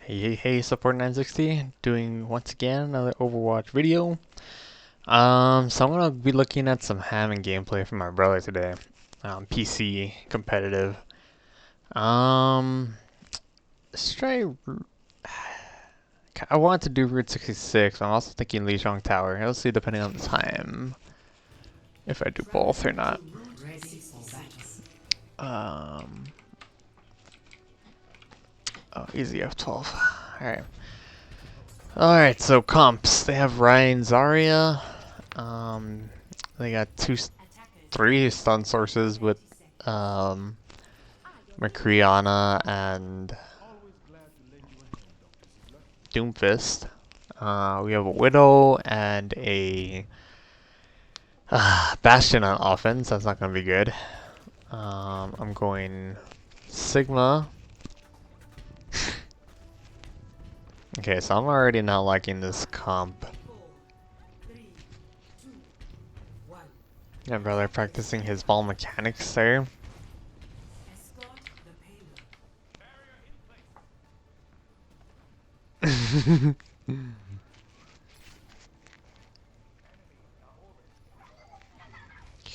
Hey, support 960, doing once again another Overwatch video. So I'm gonna be looking at some Hammond gameplay from my brother today. PC competitive. Um, let's try. I want to do Route 66. I'm also thinking Lijiang Tower. Let's see, depending on the time, if I do both or not. Um, oh, easy F12. All right. All right. So comps. They have Ryan Zarya. Um, they got three stun sources with um, Macriana and Doomfist. We have a Widow and a Bastion on offense. That's not going to be good. I'm going Sigma. Okay, so I'm already not liking this comp. Yeah, brother practicing his ball mechanics there.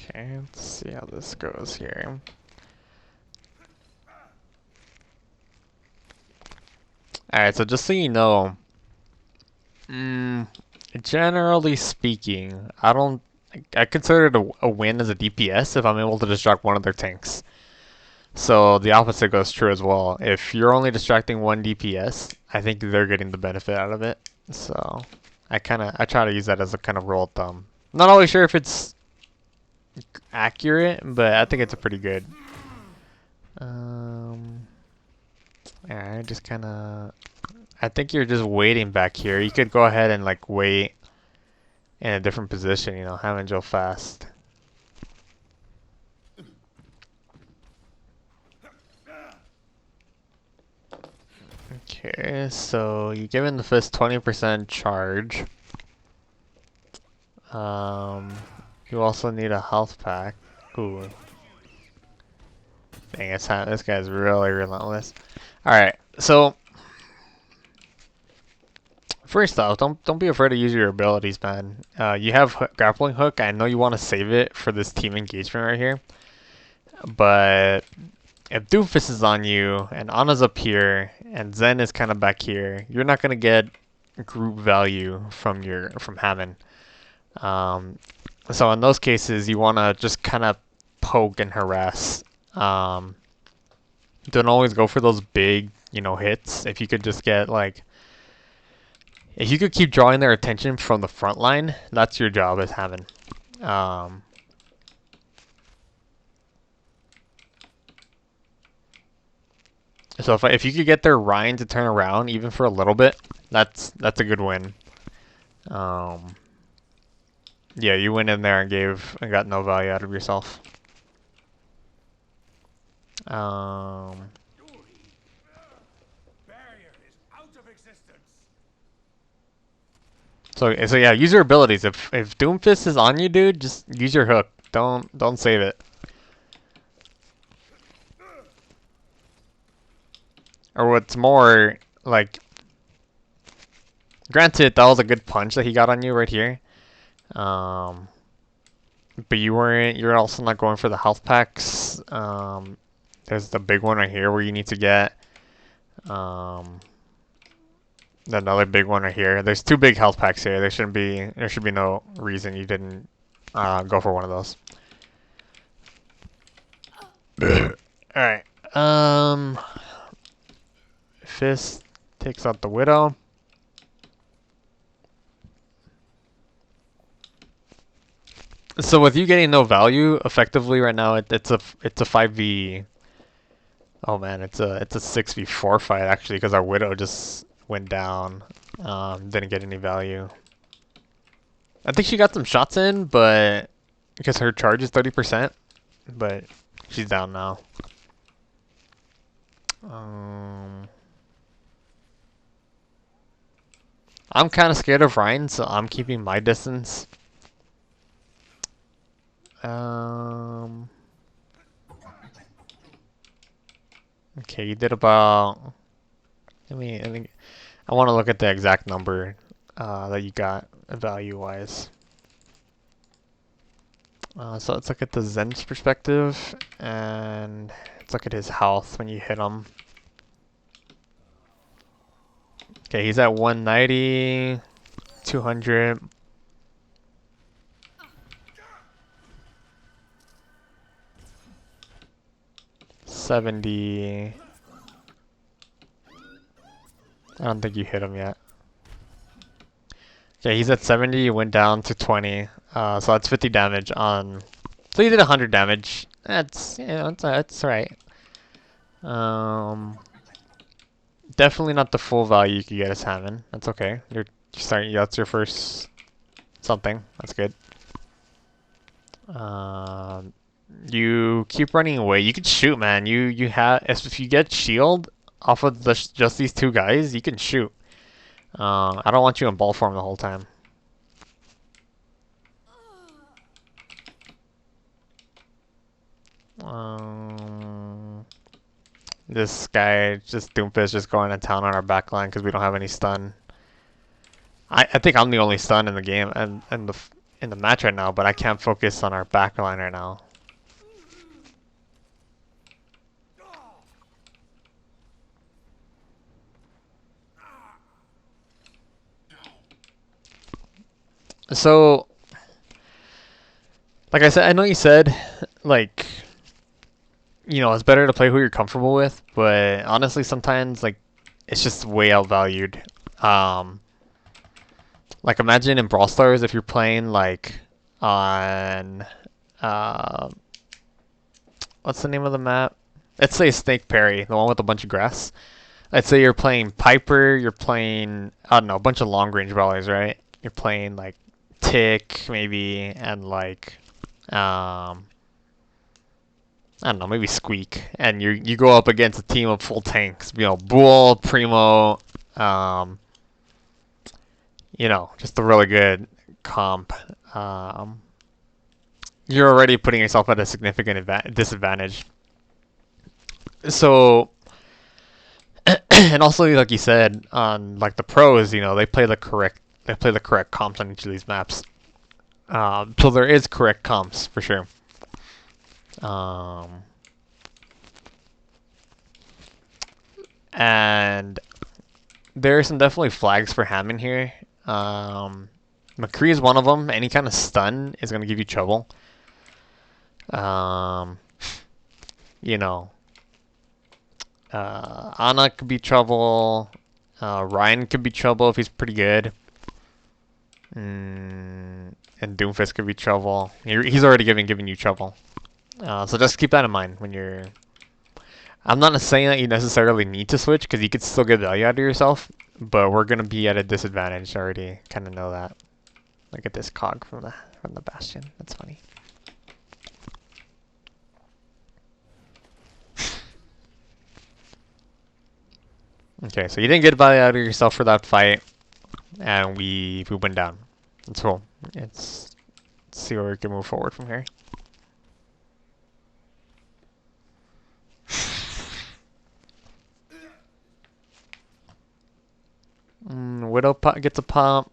Okay, let's see how this goes here. Alright, so just so you know, generally speaking, I consider it a win as a DPS if I'm able to distract one of their tanks. So the opposite goes true as well. If you're only distracting one DPS, I think they're getting the benefit out of it. So I try to use that as a kind of rule of thumb. Not always sure if it's accurate, but I think it's a pretty good. Yeah, just kind of. I think you're just waiting back here. You could go ahead and like wait in a different position, you know, Hammond Joe fast. Okay, so you give in the fist 20% charge. You also need a health pack. Ooh. Dang, this guy's really relentless. Alright, so first off, don't be afraid to use your abilities, man. You have grappling hook. I know you want to save it for this team engagement right here, but if Doofus is on you and Anna's up here and Zen is kind of back here, you're not gonna get group value from Hammond. So in those cases, you want to just kind of poke and harass. Don't always go for those big, hits. If you could just get like, if you could keep drawing their attention from the front line, that's your job as Hammond. So if you could get their Ryan to turn around even for a little bit, that's a good win. Yeah, you went in there and got no value out of yourself. So yeah, use your abilities. If Doomfist is on you, dude, just use your hook. Don't save it. Or what's more, like, granted that was a good punch that he got on you right here. But you're also not going for the health packs. There's the big one right here where you need to get another big one right here. There's two big health packs here. There should be no reason you didn't go for one of those. Alright. Fist takes out the Widow. So with you getting no value, effectively right now it's a 5v. Oh man, it's a 6v4 fight actually because our Widow just went down. Didn't get any value. I think she got some shots in, but because her charge is 30%, but she's down now. I'm kind of scared of Ryan, so I'm keeping my distance. Okay, you did about I think I want to look at the exact number that you got value-wise. So let's look at the Zen's perspective, and let's look at his health when you hit him. Okay, he's at 190, 200. 70. I don't think you hit him yet. Okay, he's at 70, you went down to 20. So that's 50 damage on... So you did 100 damage. That's, you know, that's right. Definitely not the full value you could get as Hammond. That's okay. You're starting, that's your first something. That's good. You keep running away. You can shoot, man. You have, if you get shield off of just these two guys, you can shoot. I don't want you in ball form the whole time. This guy, just Doomfist, just going to town on our backline because we don't have any stun. I think I'm the only stun in the game and in the match right now, but I can't focus on our backline right now. So, like I said, I know you said, like, you know, it's better to play who you're comfortable with, but honestly, sometimes, like, it's just way outvalued. Like, imagine in Brawl Stars if you're playing, like, on, what's the name of the map? Let's say Snake Parry, the one with a bunch of grass. Let's say you're playing Piper, you're playing, I don't know, a bunch of long range brawlers, right? You're playing, like, Tick, maybe, and, like, I don't know, maybe Squeak, and you go up against a team of full tanks, you know, Bull, Primo, you know, just a really good comp. You're already putting yourself at a significant disadvantage. So, and also, like you said, on like the pros, you know, they play the correct comps on each of these maps. So there is correct comps for sure. And there are some definitely flags for Hammond here. McCree is one of them. Any kind of stun is going to give you trouble. You know, Ana could be trouble. Ryan could be trouble if he's pretty good. And Doomfist could be trouble. He's already giving you trouble. So just keep that in mind when you're... I'm not saying that you necessarily need to switch, because you could still get value out of yourself, but we're going to be at a disadvantage. I already kind of know that. Look at this cog from the Bastion. That's funny. Okay, so you didn't get value out of yourself for that fight, and we went down. That's cool. Let's see where we can move forward from here. Widow gets a pump.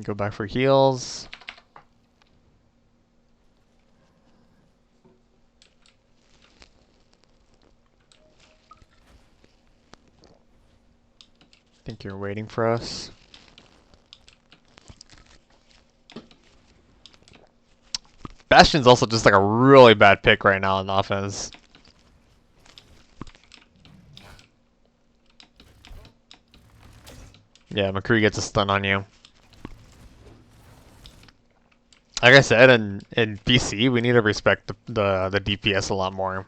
Go back for heals. I think you're waiting for us. Bastion's also just like a really bad pick right now on offense. Yeah, McCree gets a stun on you. Like I said, in BC, we need to respect the DPS a lot more.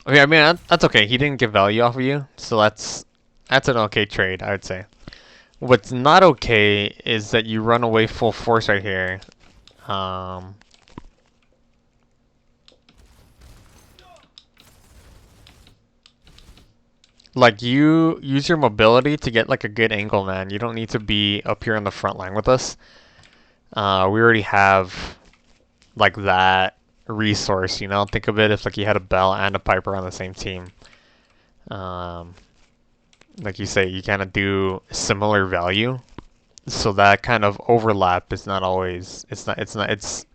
Okay, I mean that's okay. He didn't get value off of you, so that's an okay trade, I would say. What's not okay is that you run away full force right here. Like, you use your mobility to get like a good angle, man. You don't need to be up here on the front line with us. We already have like that resource, you know? Think of it if like you had a Bell and a Piper on the same team. Um, like you say, you kind of do similar value. So that kind of overlap is not always, it's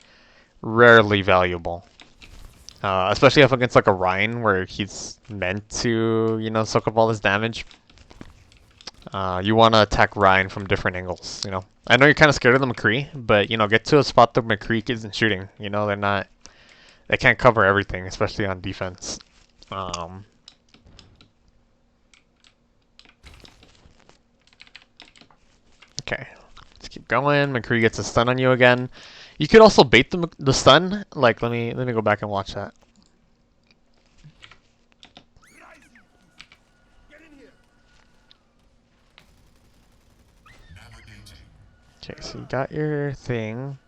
rarely valuable. Especially up against like a Ryan where he's meant to, you know, soak up all this damage. You want to attack Ryan from different angles, you know. I know you're kind of scared of the McCree, but, you know, get to a spot that McCree isn't shooting. You know, they can't cover everything, especially on defense. Okay, let's keep going. McCree gets a stun on you again. You could also bait the stun. Like, let me go back and watch that. Okay, so you got your thing.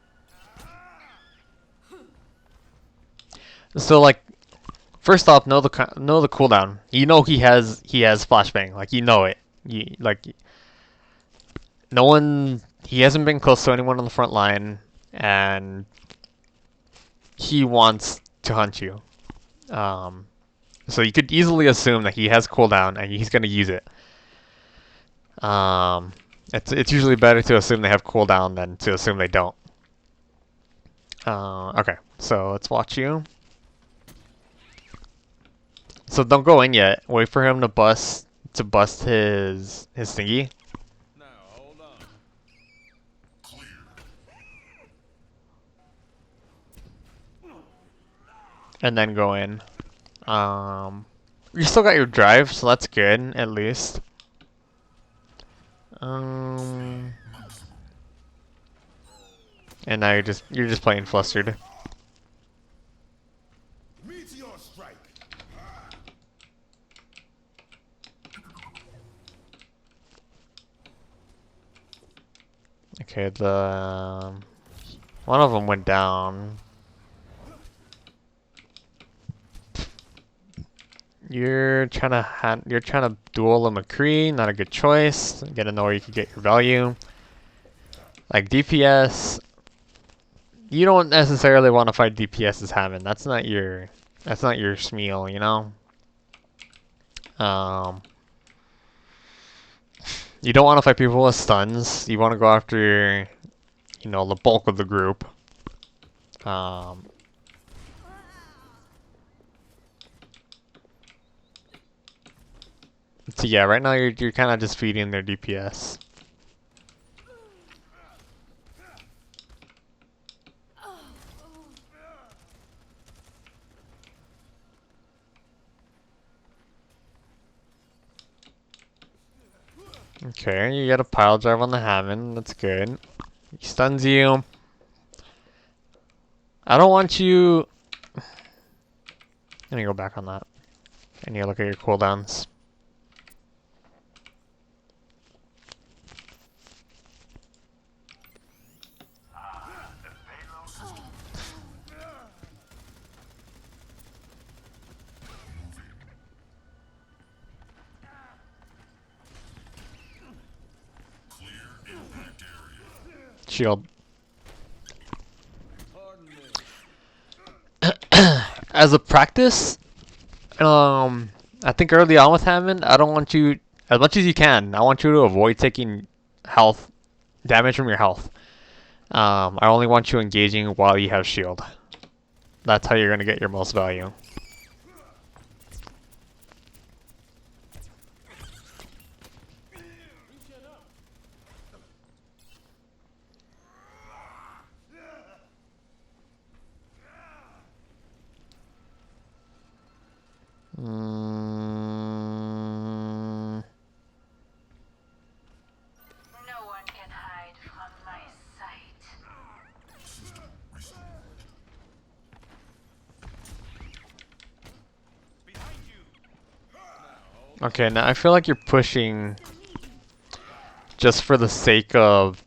So like, first off, know the cooldown. You know he has flashbang. Like, you know it. No one. He hasn't been close to anyone on the front line, and he wants to hunt you. So you could easily assume that he has cooldown and he's gonna use it. It's usually better to assume they have cooldown than to assume they don't. Okay, so let's watch you. So don't go in yet. Wait for him to bust his thingy. Now hold on. And then go in. You still got your drive, so that's good at least. And now you're just playing flustered. Okay, one of them went down. You're trying to duel a McCree, not a good choice. You gotta know where you can get your value. Like DPS, you don't necessarily want to fight DPS as Hammond. That's not your Smeal, you know. You don't want to fight people with stuns. You want to go after, you know, the bulk of the group. So yeah, right now you're kind of just feeding their DPS. Okay, you got a pile drive on the Hammond. That's good. He stuns you. I don't want you. Let me go back on that. I need to look at your cooldowns. Shield. As a practice, I think early on with Hammond, I don't want you, as much as you can, I want you to avoid taking health damage from your health. I only want you engaging while you have shield. That's how you're going to get your most value. Okay, now I feel like you're pushing just for the sake of...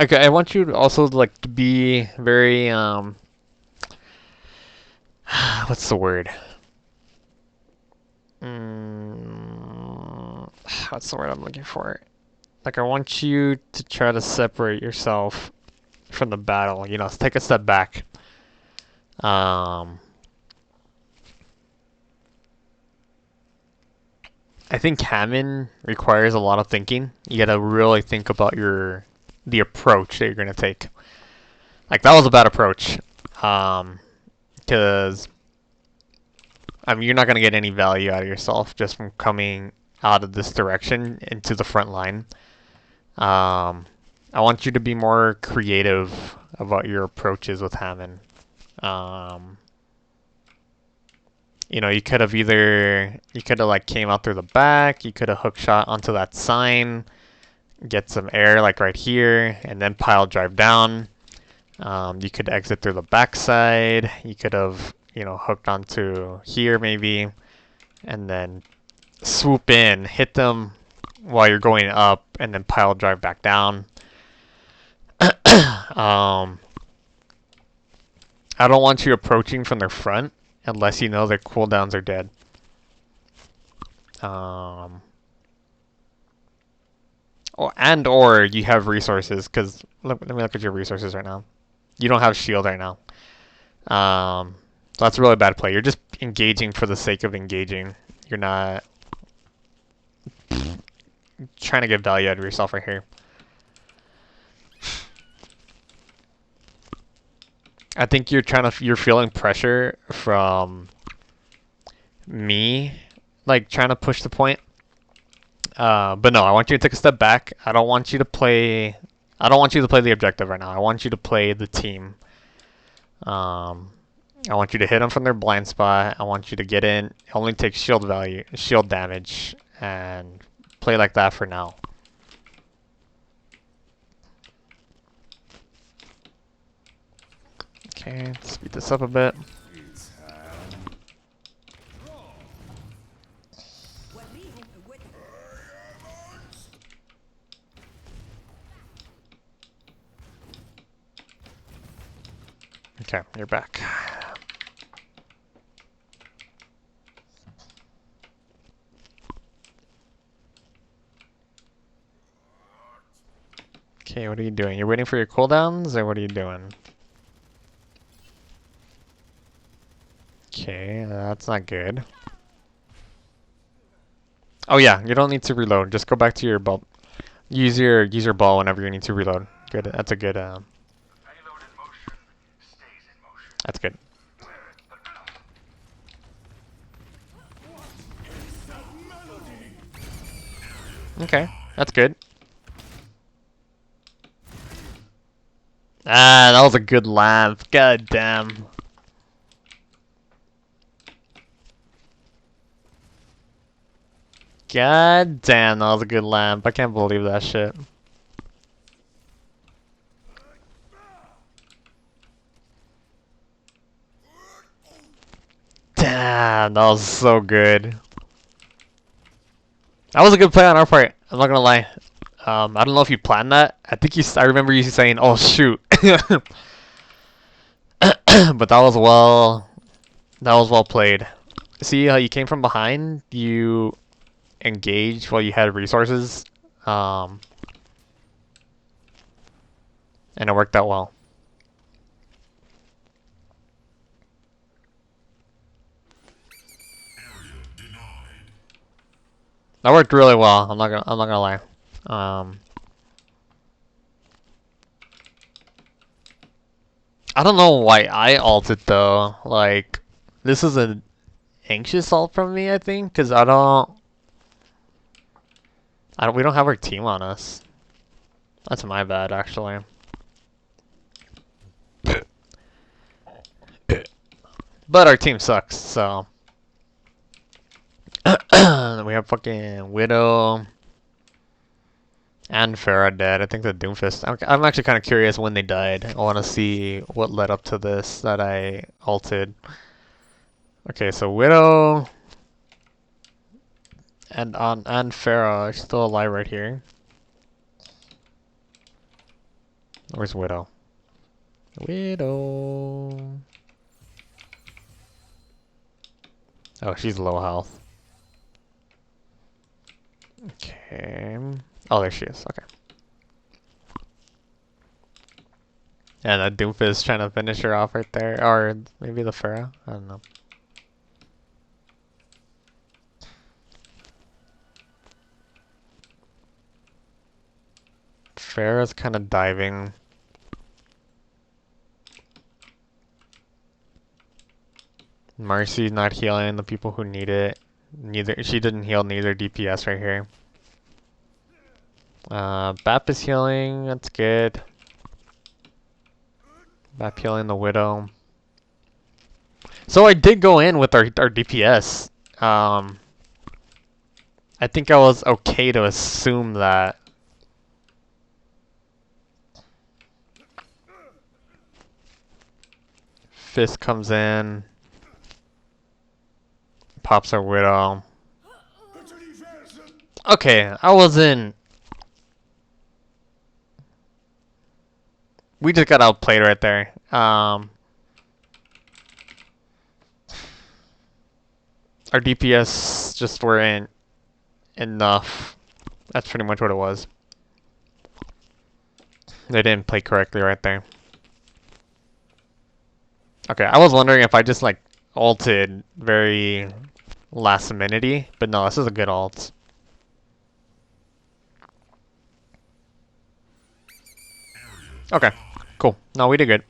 Okay, I want you to also like to be very what's the word? what's the word I'm looking for? Like, I want you to try to separate yourself from the battle. You know, take a step back. I think Hammond requires a lot of thinking. You gotta really think about the approach that you're gonna take. Like, that was a bad approach. Because I mean, you're not gonna get any value out of yourself just from coming out of this direction into the front line. I want you to be more creative about your approaches with Hammond. Um, you know, you could have like came out through the back, you could have hook shot onto that sign, get some air like right here, and then pile drive down. You could exit through the backside. You could have, you know, hooked onto here maybe, and then swoop in, hit them while you're going up, and then pile drive back down. I don't want you approaching from their front unless you know their cooldowns are dead. Or you have resources, because let me look at your resources right now. You don't have shield right now. So that's a really bad play. You're just engaging for the sake of engaging. You're not trying to get value out of yourself right here. I think you're feeling pressure from me, like trying to push the point. But no, I want you to take a step back. I don't want you to play the objective right now. I want you to play the team. I want you to hit them from their blind spot. I want you to get in. Only take shield damage, and play like that for now. Okay, speed this up a bit. Okay, you're back. Okay, what are you doing? You're waiting for your cooldowns, or what are you doing? Okay, that's not good. Oh yeah, you don't need to reload. Just go back to your ball. Use your ball whenever you need to reload. Good. That's a good. That's good. Okay, that's good. Ah, that was a good lamp. God damn. God damn, that was a good lamp. I can't believe that shit. Damn, that was so good. That was a good play on our part. I'm not gonna lie. I don't know if you planned that. I remember you saying, "Oh shoot," but that was well played. See how you came from behind? You engaged while you had resources, um, and it worked out well. That worked really well. I'm not gonna lie. I don't know why I ulted though. Like, this is an anxious ult from me, I think, because we don't have our team on us. That's my bad, actually. But our team sucks, so. We have fucking Widow and Pharah dead. I think the Doomfist. I'm actually kind of curious when they died. I want to see what led up to this that I ulted. Okay, so Widow and Pharah are still alive right here. Where's Widow? Widow. Oh, she's low health. Okay. Oh, there she is. Okay. And that Doomfist is trying to finish her off right there. Or maybe the Pharaoh? I don't know. Pharaoh's kind of diving. Marcy's not healing the people who need it. She didn't heal neither DPS right here. Bap is healing. That's good. Bap healing the Widow. So I did go in with our DPS. I think I was okay to assume that. Fist comes in. Pops our Widow. Okay, I wasn't. We just got outplayed right there. Our DPS just weren't enough. That's pretty much what it was. They didn't play correctly right there. Okay, I was wondering if I just like ulted very last minute-y, but no, this is a good ult. Okay, cool. No, we did good.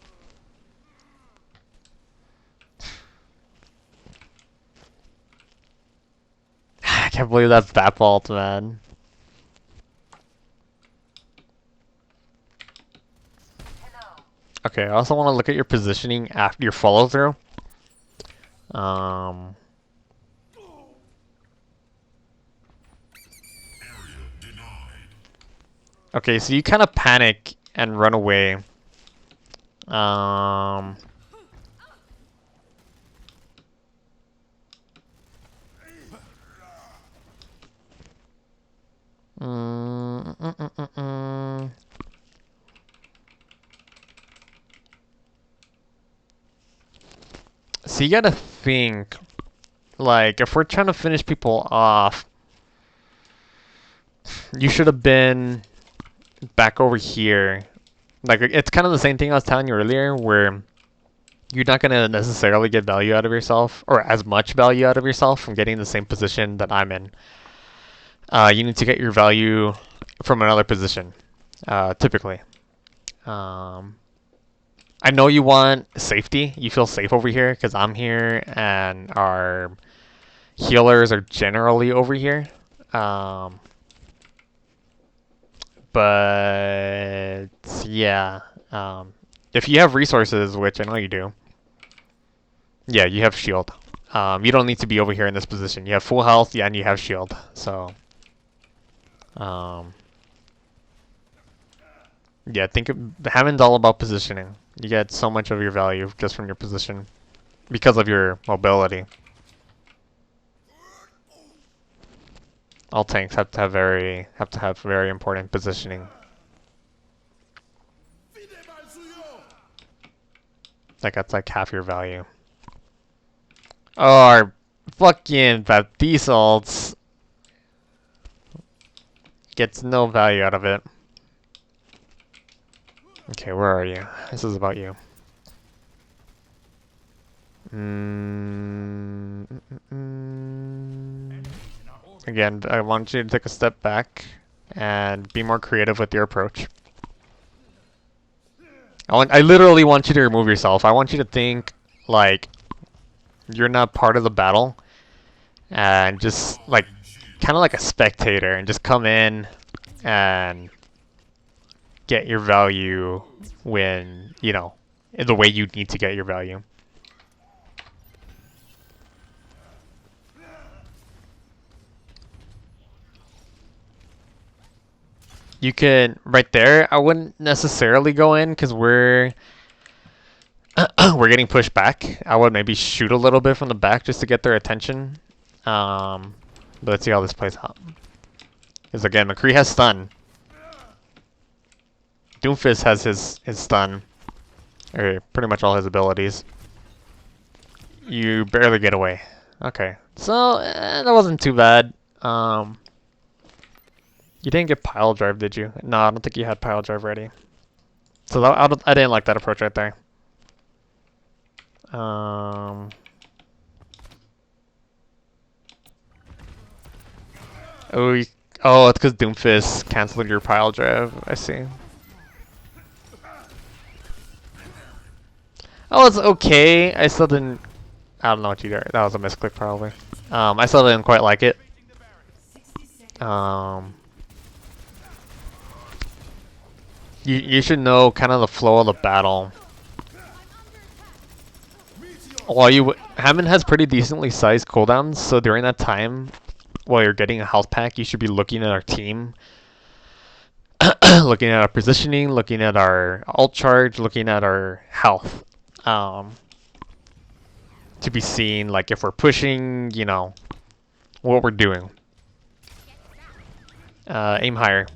I can't believe that's that ult, man. Okay, I also want to look at your positioning after your follow through. Okay, so you kind of panic and run away. So you gotta think, like, if we're trying to finish people off, you should have been back over here. Like, it's kind of the same thing I was telling you earlier, where you're not gonna necessarily get value out of yourself, or as much value out of yourself from getting the same position that I'm in. You need to get your value from another position, typically. I know you want safety. You feel safe over here because I'm here and our healers are generally over here. But yeah, if you have resources, which I know you do, yeah, you have shield. You don't need to be over here in this position. You have full health, yeah, and you have shield. So, yeah, think of Hammond's all about positioning. You get so much of your value just from your position because of your mobility. All tanks have to have very important positioning. Like that's like half your value. Oh, our fucking Baptiste ults gets no value out of it. Okay, where are you? This is about you. Again, I want you to take a step back and be more creative with your approach. I literally want you to remove yourself. I want you to think like you're not part of the battle and just like kind of like a spectator and just come in and get your value when, you know, in the way you need to get your value. You can, right there, I wouldn't necessarily go in because we're getting pushed back. I would maybe shoot a little bit from the back just to get their attention. But let's see how this plays out. Because again, McCree has stun. Doomfist has his stun. Or pretty much all his abilities. You barely get away. Okay. So, that wasn't too bad. You didn't get pile drive, did you? No, I don't think you had pile drive ready. So that, I didn't like that approach right there. Um. Oh, oh, it's because Doomfist canceled your pile drive. I see. Oh, it's okay. I still didn't. I don't know what you did. That was a misclick, probably. I still didn't quite like it. Um. You should know kind of the flow of the battle. While Hammond has pretty decently sized cooldowns, so during that time, while you're getting a health pack, you should be looking at our team, looking at our positioning, looking at our ult charge, looking at our health, to be seen like if we're pushing, you know, what we're doing. Aim higher.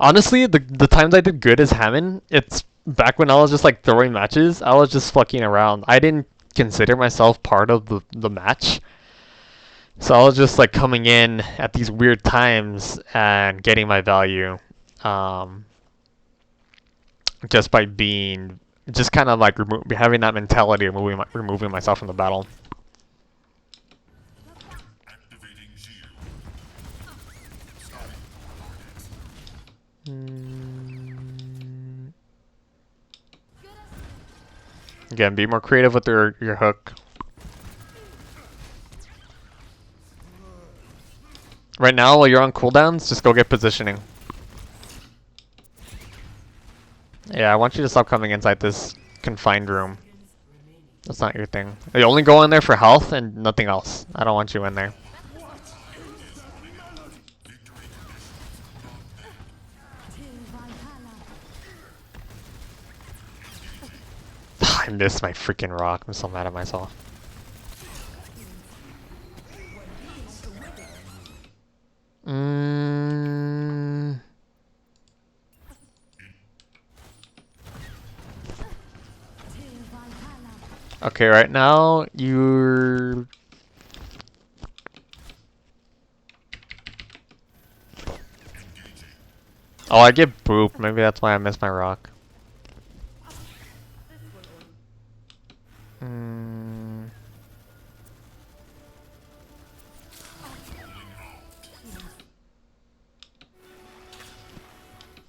Honestly, the times I did good as Hammond, it's back when I was just like throwing matches. I was just fucking around. I didn't consider myself part of the match. So I was just like coming in at these weird times and getting my value, just by being, just kind of like having that mentality of removing myself from the battle. Again, be more creative with your hook. Right now, while you're on cooldowns, just go get positioning. Yeah, I want you to stop coming inside this confined room. That's not your thing. You only go in there for health and nothing else. I don't want you in there. I missed my freaking rock. I'm so mad at myself. Okay, right now you're... Oh, I get booped. Maybe that's why I missed my rock.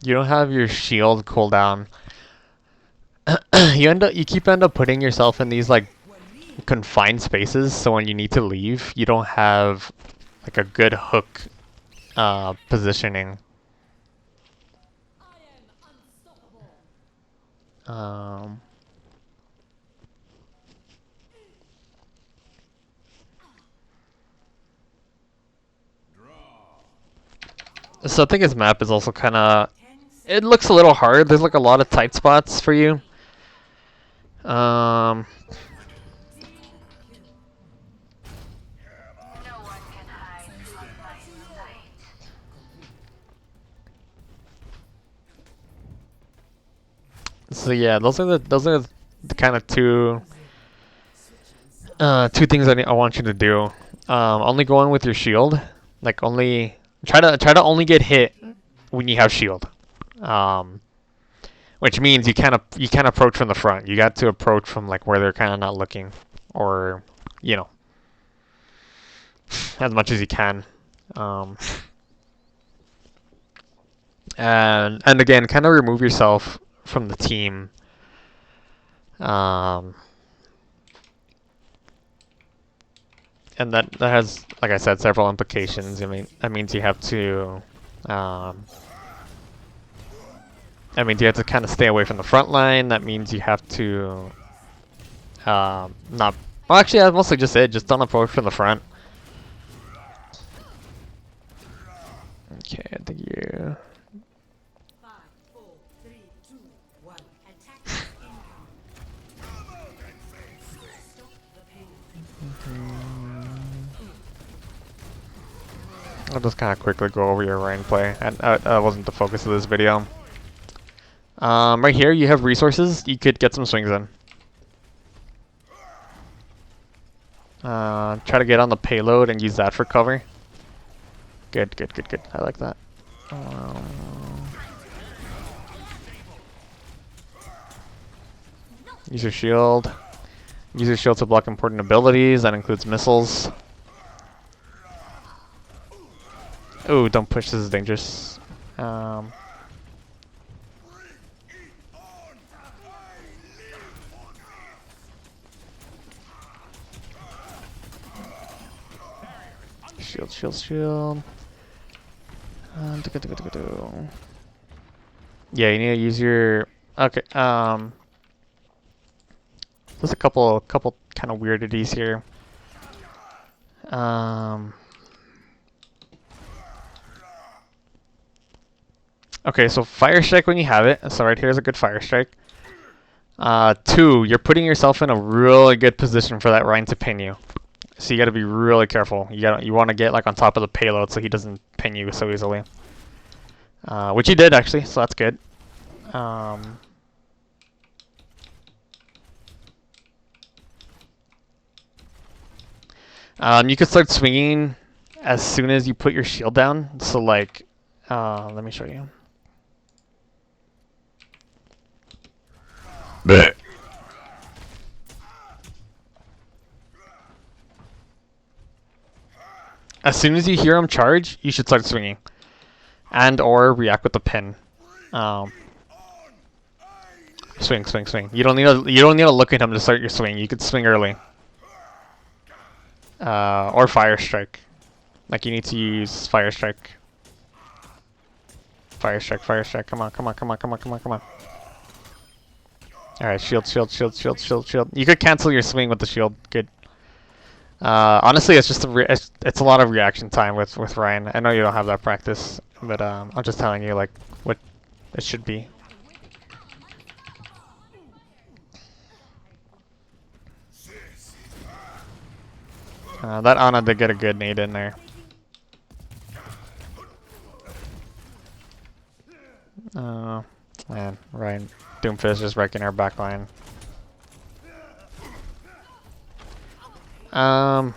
You don't have your shield cooldown. You keep putting yourself in these like confined spaces, so when you need to leave, you don't have like a good hook positioning. So I think his map is also kind of... It looks a little hard. There's like a lot of tight spots for you. So yeah, those are the kind of two things I want you to do. Only go in with your shield. Like only try to only get hit when you have shield. Which means you can't approach from the front. You got to approach from like where they're kind of not looking, or you know, as much as you can. And again, kind of remove yourself from the team. And that has, like I said, several implications. I mean, that means you have to, that means you have to kind of stay away from the front line. That means you have to, not. Well, actually, that's mostly just it. Just don't approach from the front. Okay, I think you. I'll just kind of quickly go over your rain play. And that wasn't the focus of this video. Right here, you have resources. You could get some swings in. Try to get on the payload and use that for cover. Good, good, good, good. I like that. Use your shield. Use your shield to block important abilities. That includes missiles. Ooh, don't push. This is dangerous. Shield, shield, shield. Yeah, you need to use your. Okay. There's a couple kind of weirdities here. Okay, so fire strike when you have it. So right here is a good fire strike. 2, you're putting yourself in a really good position for that Rhine to pin you. So you got to be really careful. You want to get like on top of the payload so he doesn't pin you so easily. Which he did actually, so that's good. You can start swinging as soon as you put your shield down. So like, let me show you. Blech. As soon as you hear him charge, you should start swinging, and or react with the pin. Swing, swing, swing. You don't need to look at him to start your swing. You could swing early. Or fire strike. Like you need to use fire strike. Fire strike, fire strike. Come on, come on, come on, come on, come on, come on. Alright, shield, shield, shield, shield, shield, shield. You could cancel your swing with the shield. Good. Honestly, it's just it's a lot of reaction time with Ryan. I know you don't have that practice, but I'm just telling you like what it should be. That Ana did get a good nade in there. Man, Ryan, Doomfist just wrecking our backline. Oh,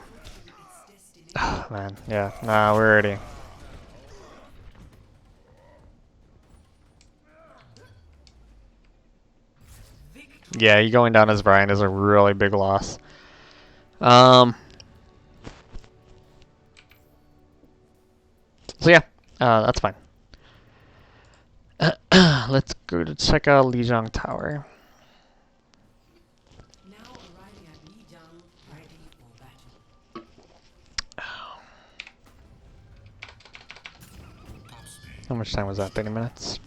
man, yeah, nah, we're ready. Yeah, you going down as Brian is a really big loss. So yeah, that's fine. Let's go to check out Lijiang Tower. How much time was that? 30 minutes?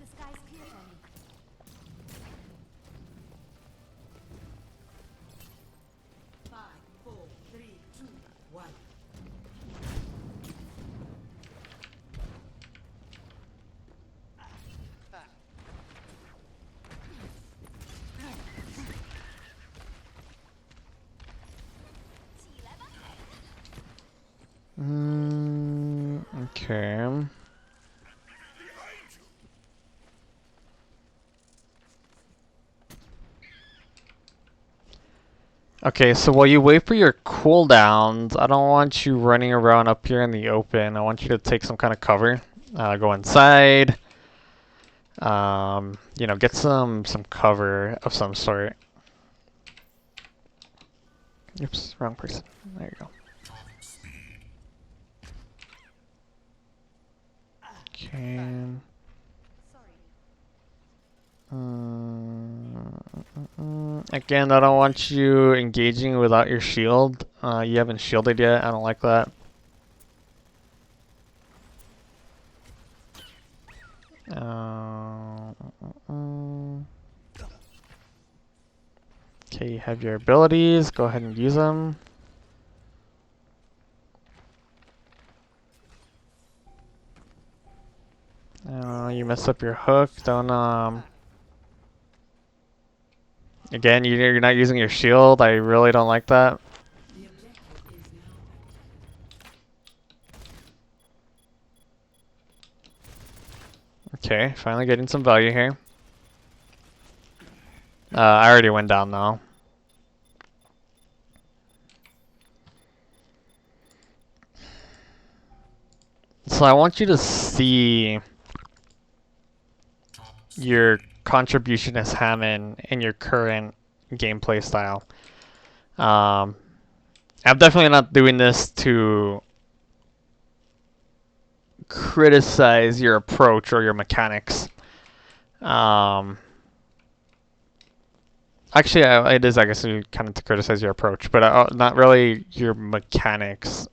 Okay. Okay, so while you wait for your cooldowns, I don't want you running around up here in the open. I want you to take some kind of cover. Go inside. You know, get some cover of some sort. Oops, wrong person. There you go. Okay. Again, I don't want you engaging without your shield. You haven't shielded yet. I don't like that. Okay, you have your abilities. Go ahead and use them. You messed up your hook. Don't Again, you're not using your shield. I really don't like that. Okay, finally getting some value here. I already went down though. So I want you to see your contribution as Hammond in your current gameplay style. Um, I'm definitely not doing this to criticize your approach or your mechanics. Actually, it is, I guess, kind of to criticize your approach, but not really your mechanics.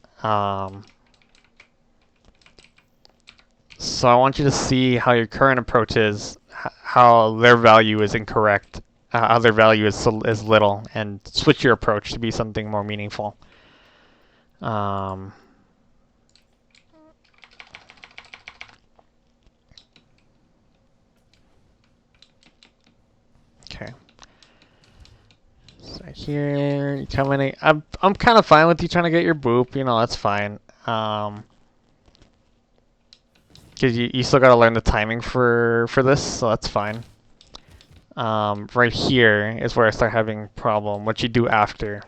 So I want you to see how your current approach is, how their value is incorrect, how their value is little, and switch your approach to be something more meaningful. Okay. So here, you come in. I'm kind of fine with you trying to get your boop. You know, that's fine. Because you still gotta learn the timing for this, so that's fine. Right here is where I start having problem. What you do after.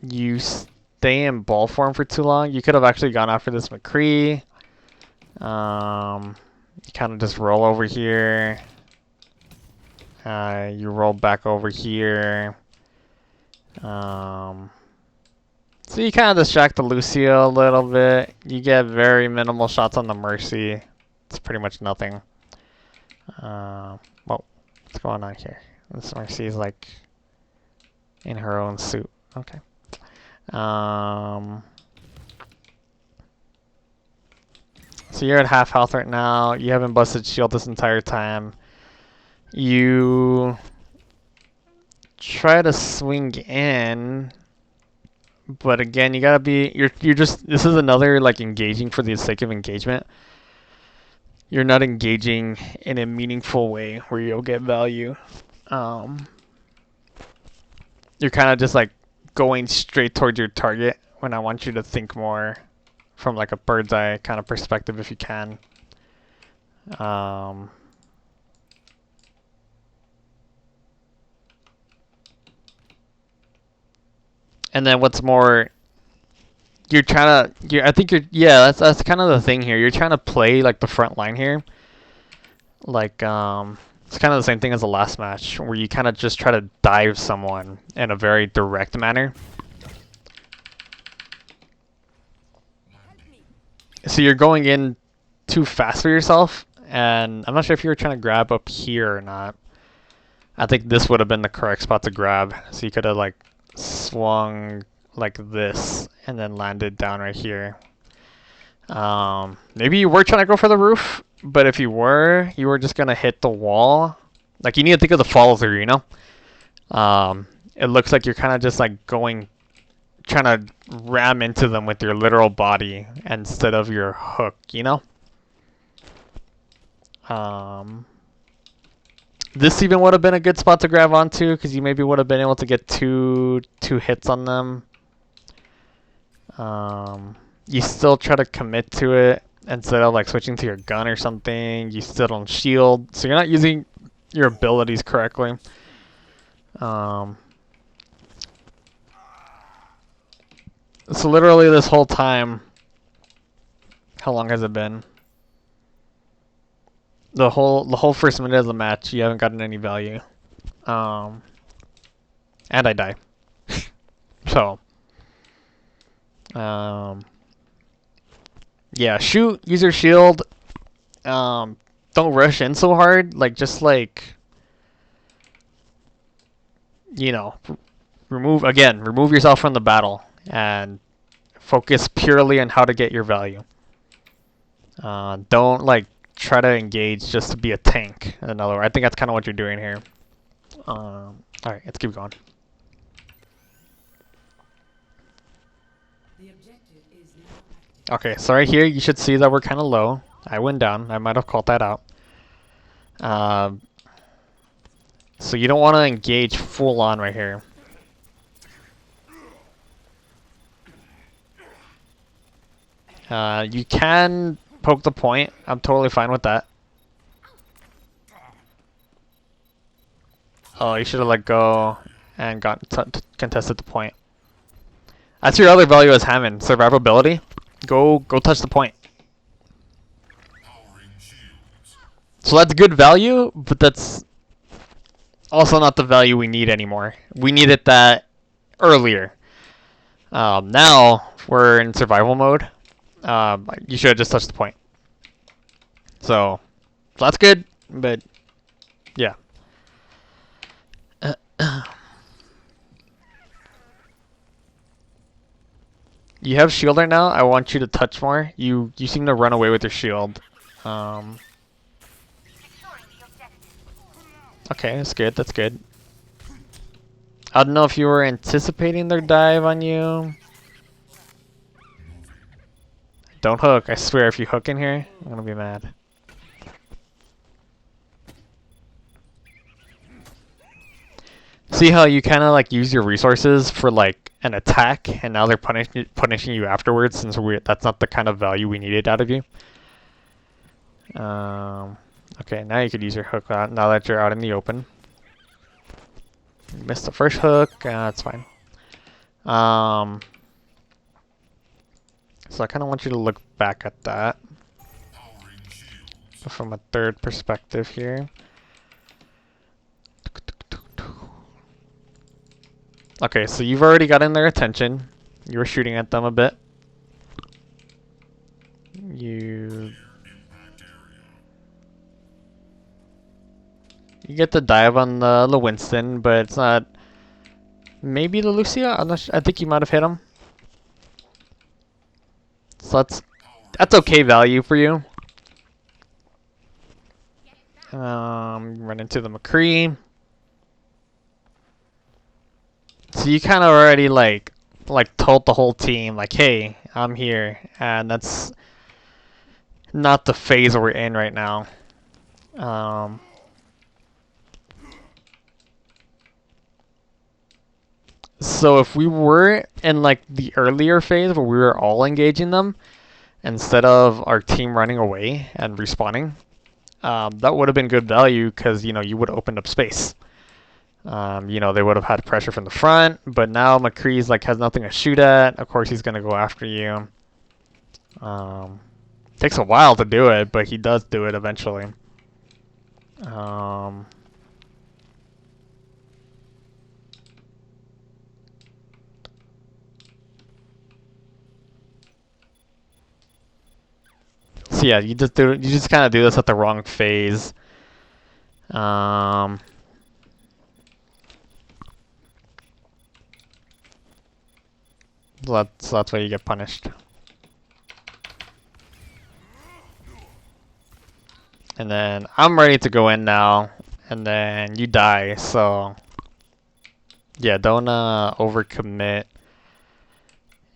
You stay in ball form for too long. You could have actually gone after this McCree. You kind of just roll over here. You roll back over here. So you kind of distract the Lucio a little bit. You get very minimal shots on the Mercy. It's pretty much nothing. Whoa, what's going on here? This Mercy is like in her own suit. Okay. So you're at half health right now. You haven't busted shield this entire time. You try to swing in, but again, you gotta be. You're just. This is another like engaging for the sake of engagement. You're not engaging in a meaningful way where you'll get value. You're kind of just like going straight towards your target when I want you to think more from like a bird's eye kind of perspective if you can. And then what's more, you're trying to. I think you're. Yeah, that's kind of the thing here. You're trying to play like the front line here. Like it's kind of the same thing as the last match, where you kind of just try to dive someone in a very direct manner. So you're going in too fast for yourself, and I'm not sure if you were trying to grab up here or not. I think this would have been the correct spot to grab. So you could have like swung like this and then landed down right here. Maybe you were trying to go for the roof, but if you were just gonna hit the wall. Like you need to think of the follow through, you know? It looks like you're kind of just like trying to ram into them with your literal body instead of your hook, you know? This even would have been a good spot to grab onto because you maybe would have been able to get two hits on them. You still try to commit to it instead of like switching to your gun or something. You still don't shield, so you're not using your abilities correctly. So literally this whole time, how long has it been? The whole first minute of the match, you haven't gotten any value. And I die. So yeah, shoot, use your shield. Don't rush in so hard. Like just like, you know, remove yourself from the battle and focus purely on how to get your value. Don't like try to engage just to be a tank. In other words, I think that's kind of what you're doing here. All right, let's keep going. Okay, so right here you should see that we're kind of low. I went down. I might have called that out. So you don't want to engage full on right here. You can poke the point. I'm totally fine with that. Oh, you should have let go and got contested the point. That's your other value as Hammond, survivability. Go touch the point. So that's good value, but that's also not the value we need anymore. We needed that earlier. Now we're in survival mode. You should have just touched the point. So that's good, but yeah. You have shielder now. I want you to touch more. You seem to run away with your shield. Okay, that's good. That's good. I don't know if you were anticipating their dive on you. Don't hook. I swear, if you hook in here, I'm gonna be mad. See how you kind of like use your resources for like an attack, and now they're punishing you afterwards, since that's not the kind of value we needed out of you. Okay, now you could use your hook out now that you're out in the open. You missed the first hook. That's fine. So I kind of want you to look back at that from a third perspective here. Okay, so you've already gotten their attention. You were shooting at them a bit. You get the dive on the Winston, but it's not. Maybe the Lucia? I'm not I think you might have hit him. So that's okay value for you. Run into the McCree. So you kind of already like told the whole team like, hey, I'm here, and that's not the phase we're in right now. So if we were in like the earlier phase where we were all engaging them instead of our team running away and respawning, that would have been good value, because you would have opened up space. They would have had pressure from the front, but now McCree's like has nothing to shoot at. Of course, he's gonna go after you. Takes a while to do it, but he does do it eventually. So yeah, you just kind of do this at the wrong phase. That's why you get punished. And then I'm ready to go in now, and then you die. So yeah, don't overcommit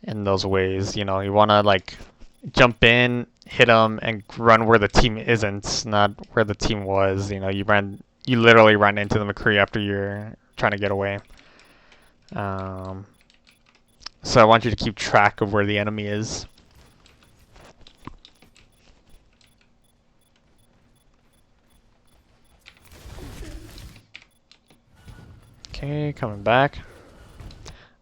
in those ways. You want to like jump in, hit them, and run where the team isn't, not where the team was. You literally ran into the McCree after you're trying to get away. So I want you to keep track of where the enemy is. Okay, coming back.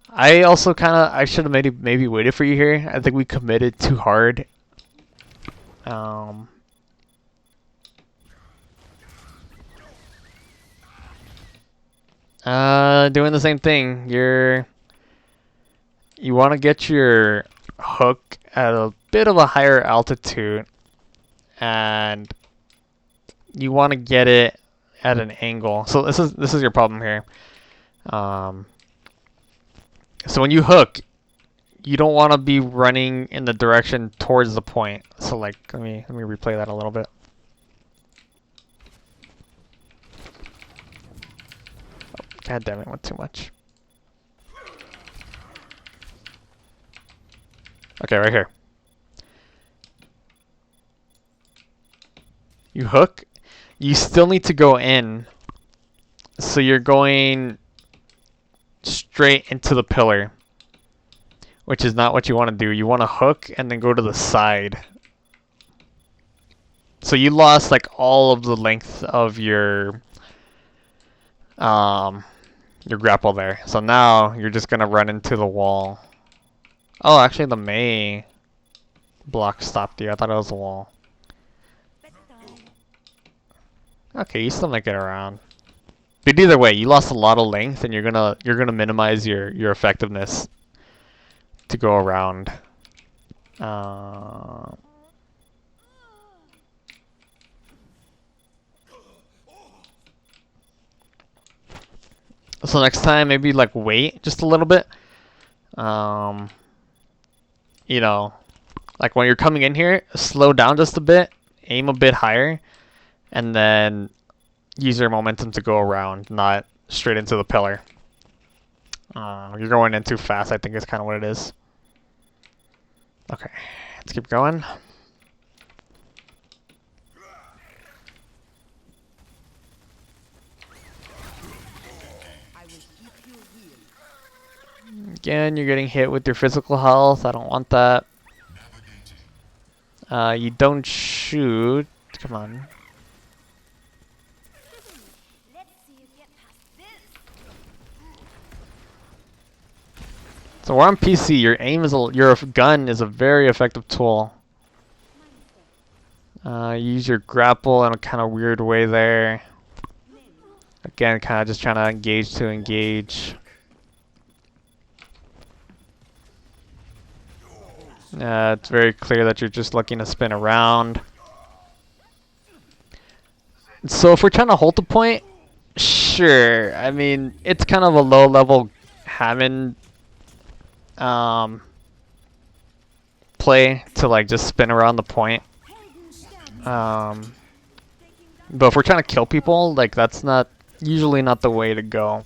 I also I should have maybe waited for you here. I think we committed too hard. Doing the same thing. You want to get your hook at a bit of a higher altitude, and you want to get it at an angle. So this is your problem here. So when you hook, you don't want to be running in the direction towards the point. So like, let me replay that a little bit. Oh, God damn it, went too much. Okay, right here. You hook, you still need to go in. So you're going straight into the pillar, which is not what you want to do. You want to hook and then go to the side. So you lost like all of the length of your grapple there. So now you're just gonna run into the wall. Oh, actually the May. block stopped you. I thought it was a wall. Okay, you still make it around. But either way, you lost a lot of length, and you're gonna minimize your effectiveness to go around. Uh, so next time, maybe like wait just a little bit. Um, you know, like when you're coming in here, slow down just a bit, aim a bit higher, and then use your momentum to go around, not straight into the pillar. You're going in too fast, I think is kind of what it is. Okay, let's keep going. Again, you're getting hit with your physical health. I don't want that. You don't shoot. Come on. So we're on PC. Your aim is your gun is a very effective tool. Use your grapple in a kind of weird way there. Again, kind of just trying to engage. It's very clear that you're just looking to spin around. So if we're trying to hold the point, sure. I mean, it's kind of a low-level Hammond play to like just spin around the point. But if we're trying to kill people, like that's not usually not the way to go.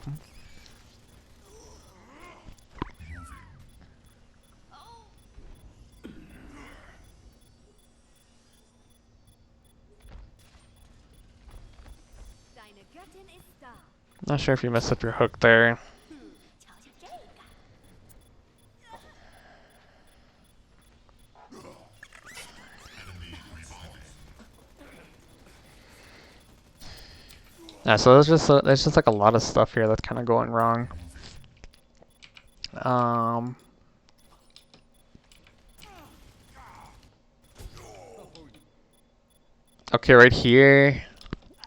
Not sure if you messed up your hook there. Yeah, so there's just like a lot of stuff here that's kind of going wrong. Okay, right here,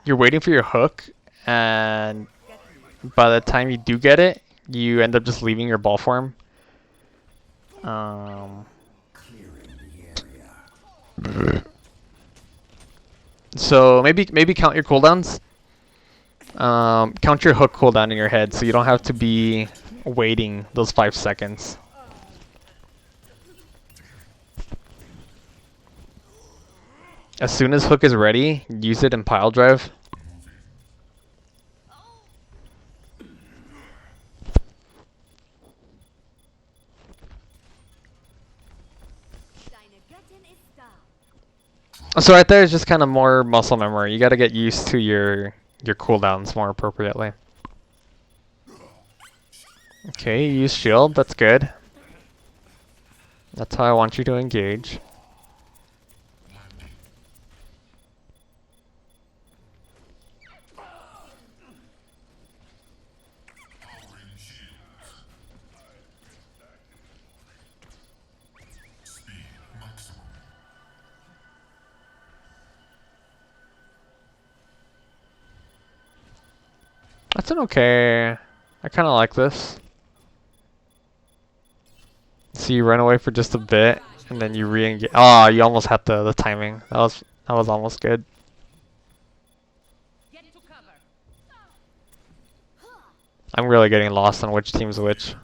you're waiting for your hook, and by the time you do get it, you end up just leaving your ball form. So maybe count your cooldowns. Count your hook cooldown in your head, so you don't have to be waiting those 5 seconds. As soon as hook is ready, use it in pile drive. So right there is just kind of more muscle memory. You got to get used to your cooldowns more appropriately. Okay, you use shield. That's good. That's how I want you to engage. That's an okay. I kind of like this. So you run away for just a bit, and then you re-engage. Oh, you almost had the timing. That was almost good. I'm really getting lost on which team's which.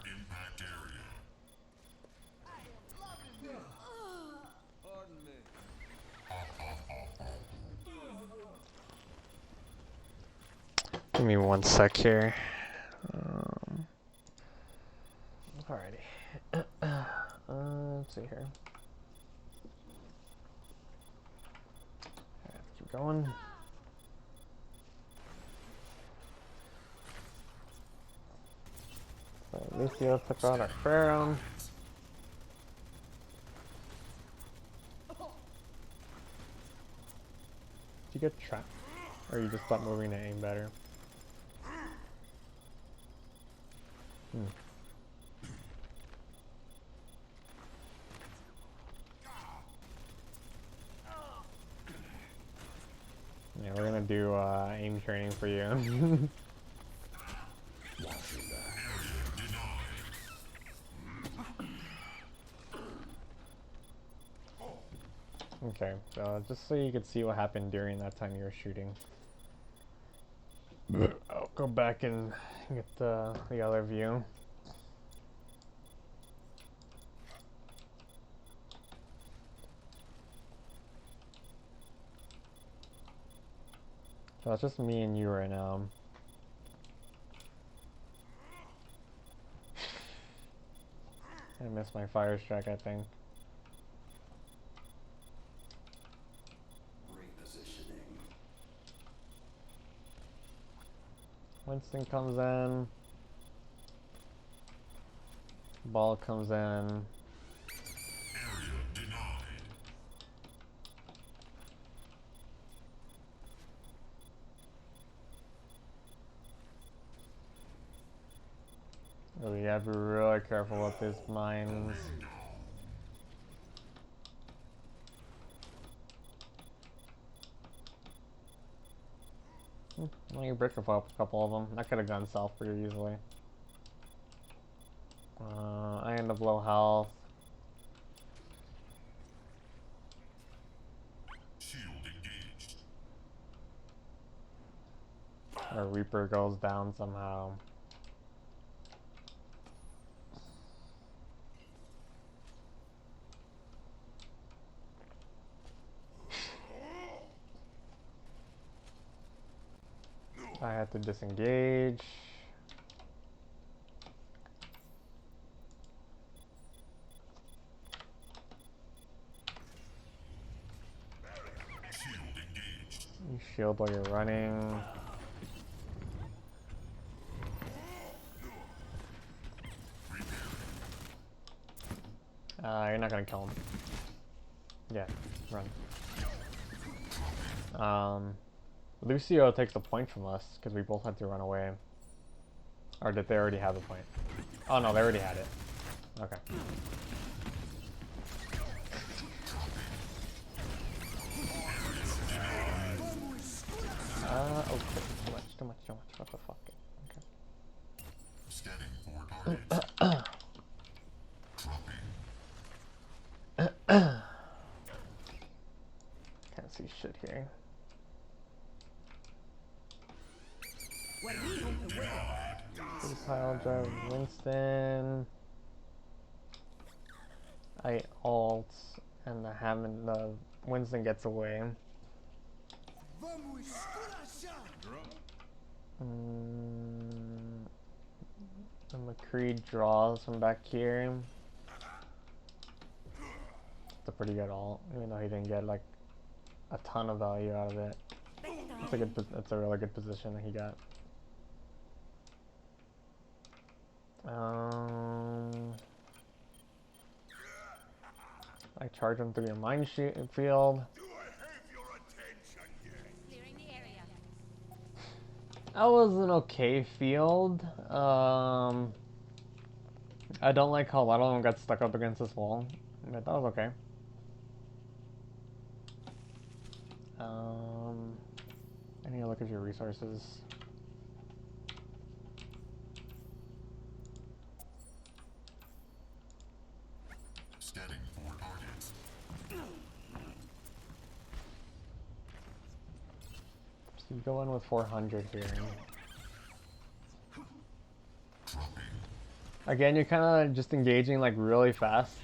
Give me 1 sec here. Alrighty. Let's see here. Alright, keep going. So Lucio took out our Pharaoh. Did you get trapped? Or you just stopped moving to aim better? do aim training for you. Okay, so just so you could see what happened during that time you were shooting. I'll go back and get the other view. So it's just me and you right now. I missed my fire strike, I think. Repositioning. Winston comes in. Ball comes in. Area denied. Oh, you have to be really careful with these mines. Well, you break up a couple of them. I could have gone south pretty easily. I end up low health. Shield engaged. Our Reaper goes down somehow. I had to disengage. Shield engaged. You shield while you're running. You're not gonna kill him. Yeah, run. Lucio takes the point from us because we both had to run away. Or did they already have the point? Oh no, they already had it. Okay. Okay. Too much. What the fuck? Okay. Scanning for targets. Dropping. Can't see shit here. Pile drive Winston. I ult and the Hammond Winston gets away. The McCree draws from back here. It's a pretty good ult, even though he didn't get like a ton of value out of it. It's a really good position that he got. I charge him through your mine field. That was an okay field. I don't like how a lot of them got stuck up against this wall, but that was okay. I need to look at your resources. Scanning for targets. So you go in with 400 here. Dropping. Again, you're kind of just engaging like really fast,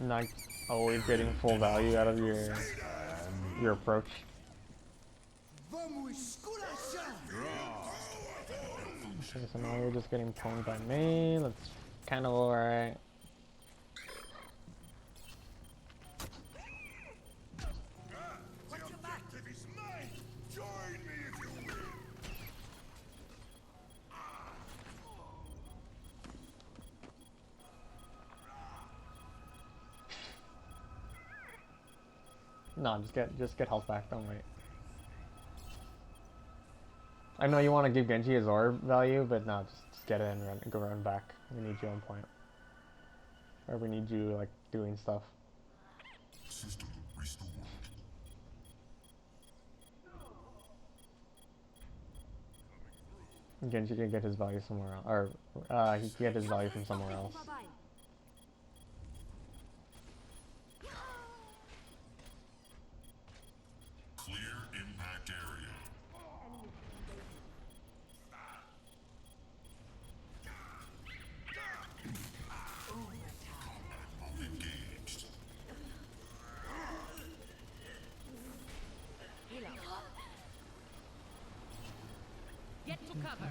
not always getting full value out of your approach. Okay, so now you're just getting pwned by me. That's kind of alright. No, just get health back. Don't wait. I know you want to give Genji his orb value, but no, just get it and go run back. We need you on point, or we need you like doing stuff. System restored. Genji can get his value somewhere else, or he can get his value from somewhere else. Clear impact area. Mode engaged. Get to cover.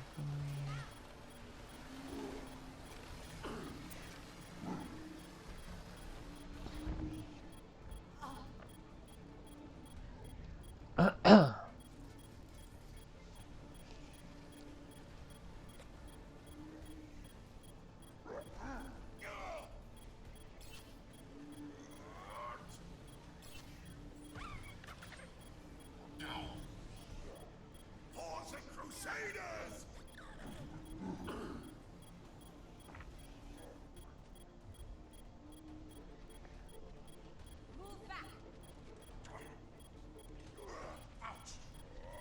Horse and Crusaders! Move back.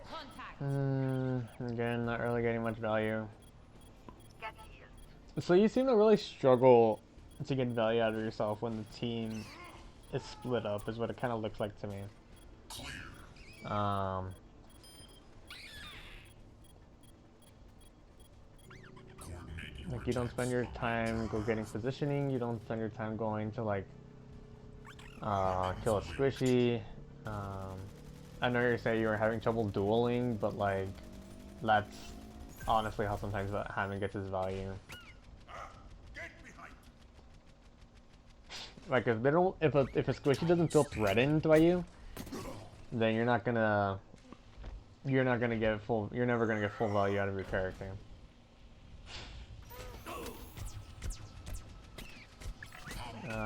Contact. Again, not really getting much value. So you seem to really struggle to get value out of yourself when the team is split up, is what it kind of looks like to me. Clear. Coordinate your Like you don't spend your time go getting positioning. You don't spend your time going to like kill a squishy. I know you say you were having trouble dueling, but like that's honestly how sometimes Hammond gets his value. Get behind! Like if they don't, if a squishy doesn't feel threatened by you, then you're not gonna get full. You're never gonna get full value out of your character.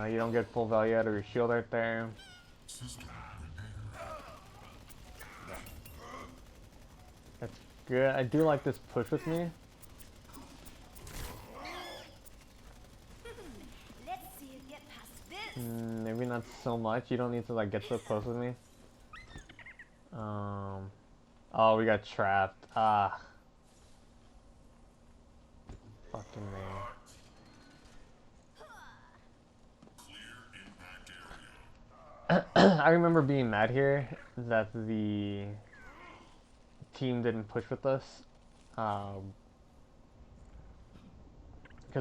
You don't get full value out of your shield right there. system repair. That's good. I do like this push with me. Let's see you get past this. Maybe not so much. You don't need to like get so close with me. Oh, we got trapped. Ah. Fucking man. Clear impact area. I remember being mad here that the team didn't push with us. Because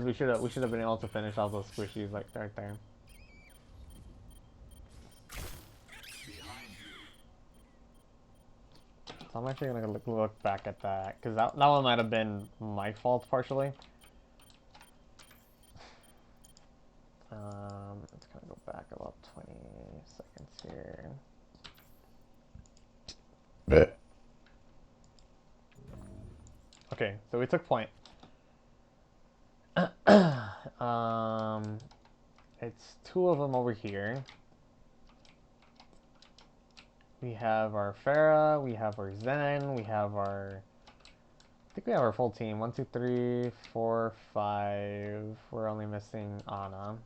we should have been able to finish all those squishies like right there. So I'm actually gonna look back at that because that one might have been my fault partially. It's gonna go back about 20 seconds here. Okay, so we took point. It's two of them over here. We have our Pharah, we have our Zen, we have our... I think we have our full team. 1, 2, 3, 4, 5. We're only missing Ana.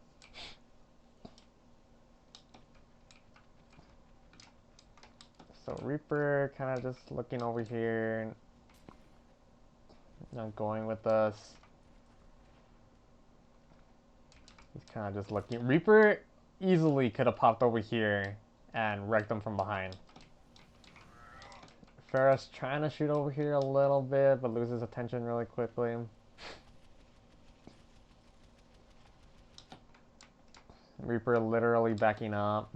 So Reaper kind of just looking over here. Not going with us. He's kind of just looking. Reaper easily could have popped over here and wrecked them from behind. Ferris trying to shoot over here a little bit, but loses attention really quickly. Reaper literally backing up.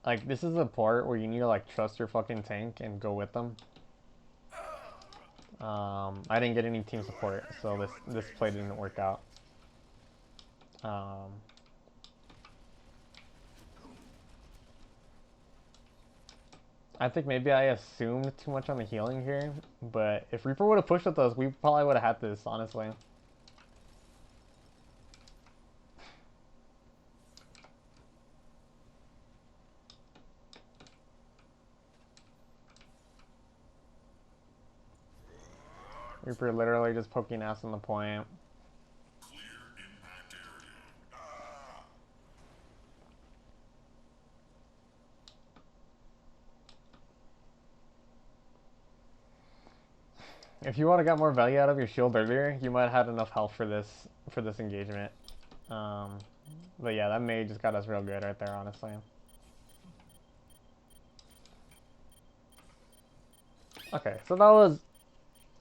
Like, this is the part where you need to, like, trust your fucking tank and go with them. I didn't get any team support, so this play didn't work out. I think maybe I assumed too much on the healing here, but if Reaper would have pushed with us, we probably would have had this, honestly. Reaper literally just poking ass on the point. Clear impact area. If you want to get more value out of your shield earlier, you might have had enough health for this engagement. Um, but yeah, that mage just got us real good right there, honestly. Okay, so that was,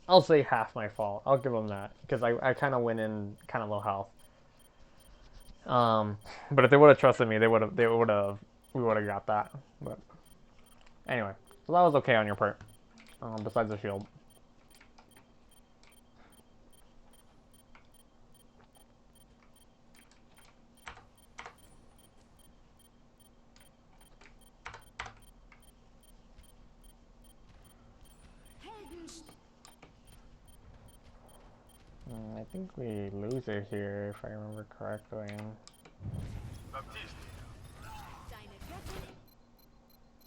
I'll say half my fault. I'll give them that because I kind of went in kind of low health. But if they would have trusted me, we would have got that. But anyway, so that was okay on your part. Besides the shield. I think we lose it here, if I remember correctly.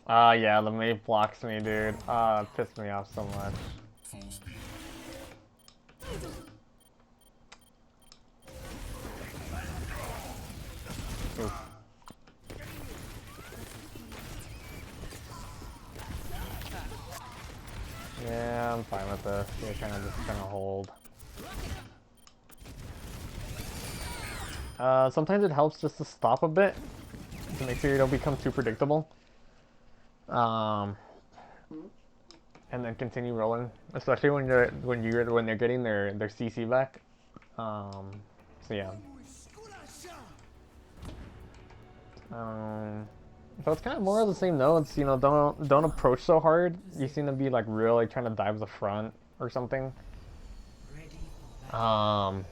Yeah, the mate blocks me, dude. It pissed me off so much. Full speed. Oof. Yeah, I'm fine with this. You're kind of just gonna hold. Sometimes it helps just to stop a bit to make sure you don't become too predictable. And then continue rolling, especially when they're getting their CC back. So yeah. So it's kind of more of the same notes. You know, don't approach so hard. You seem to be like really trying to dive the front or something. And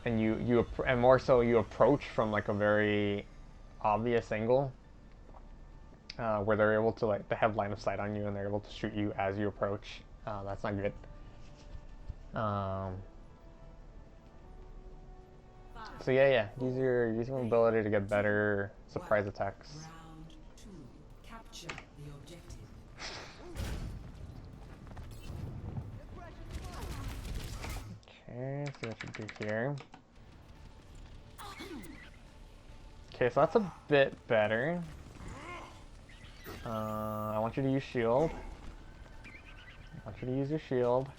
and more so you approach from like a very obvious angle, where they're able to they have line of sight on you and they're able to shoot you as you approach. That's not good. So yeah, use your ability to get better surprise attacks. Round 2. Capture the objective. Okay, see what you do here. Okay, so that's a bit better. I want you to use shield. I want you to use your shield.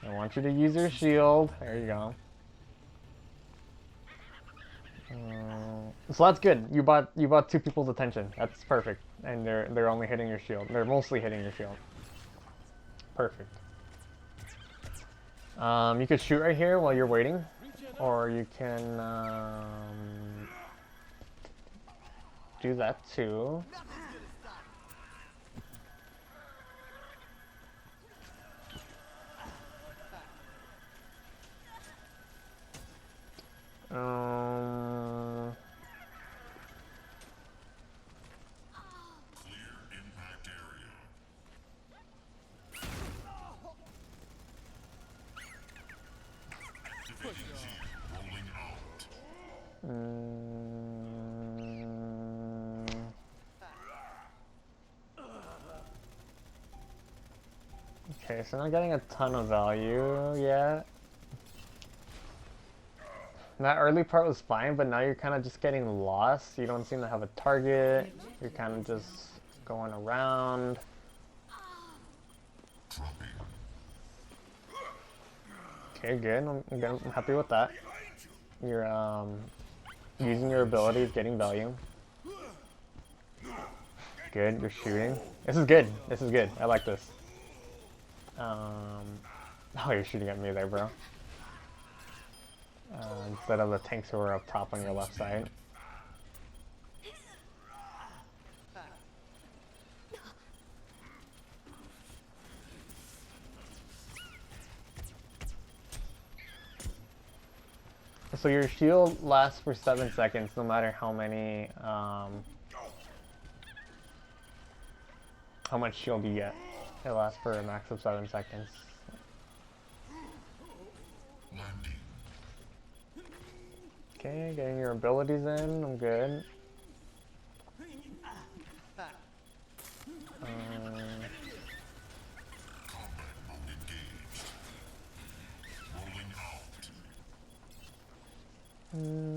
I want you to use your shield. There you go. So that's good. You bought two people's attention. That's perfect. And they're only hitting your shield. They're mostly hitting your shield. Perfect. You could shoot right here while you're waiting, or you can do that too. Clear impact area. Division Z rolling out. Okay, so not getting a ton of value yet. That early part was fine, but now you're kind of just getting lost. You don't seem to have a target. You're kind of just going around. Dropping. Okay, good. I'm happy with that. You're using your abilities, getting value. Good. You're shooting. This is good. This is good. I like this. Oh, you're shooting at me there, bro. Instead of the tanks who are up top on your left side. So your shield lasts for 7 seconds, no matter how much shield you get. It lasts for a max of 7 seconds. Landing. Okay, getting your abilities in. I'm good. Combat mode engaged. Rolling out.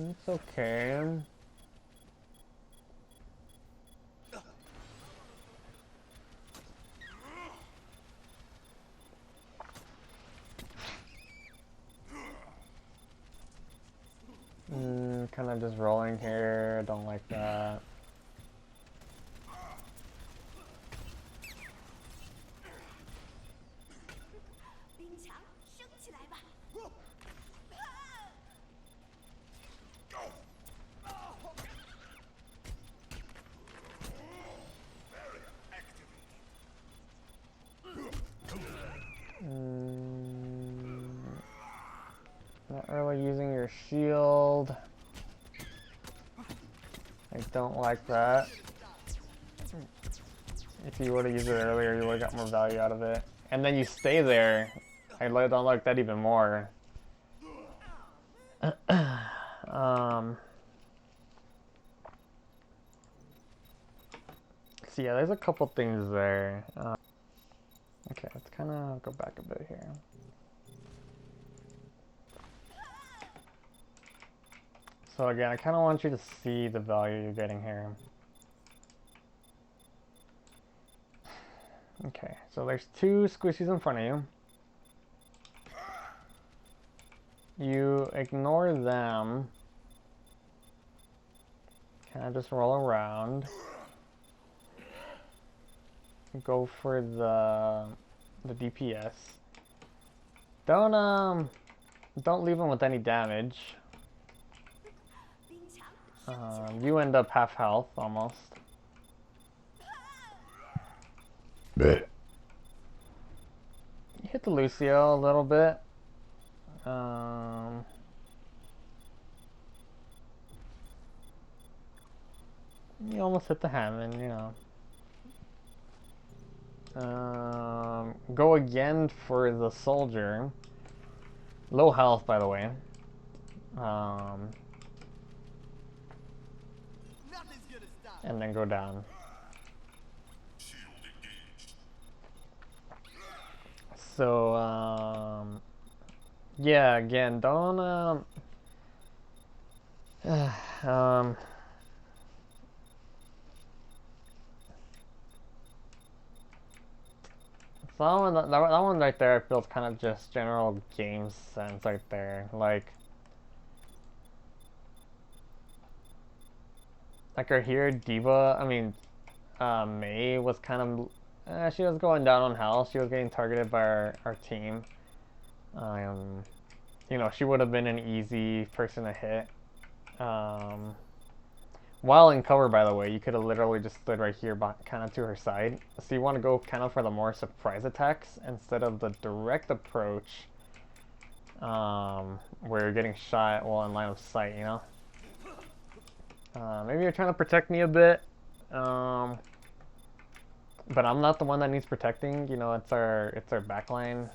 It's okay. Kind of just rolling here. Don't like that. Not really using your shield. I don't like that. If you would have used it earlier, you would have got more value out of it. And then you stay there. I don't like that even more. So yeah, there's a couple things there. Okay, let's kind of go back a bit here. So again, I kind of want you to see the value you're getting here. Okay, so there's two squishies in front of you. You ignore them. Kind of just roll around. Go for the DPS. Don't leave them with any damage. You end up half health almost. You hit the Lucio a little bit. You almost hit the Hammond, you know. Go again for the soldier. Low health, by the way. And then go down. So, yeah, again, don't, that one right there feels kind of just general game sense right there. Like right here, Diva, May was kind of, she was going down on health. She was getting targeted by our team. You know, she would have been an easy person to hit. While in cover, by the way, you could have literally just stood right here, kind of to her side. So you want to go kind of for the more surprise attacks instead of the direct approach, where you're getting shot while in line of sight, you know? Maybe you're trying to protect me a bit, but I'm not the one that needs protecting. You know, it's our backline.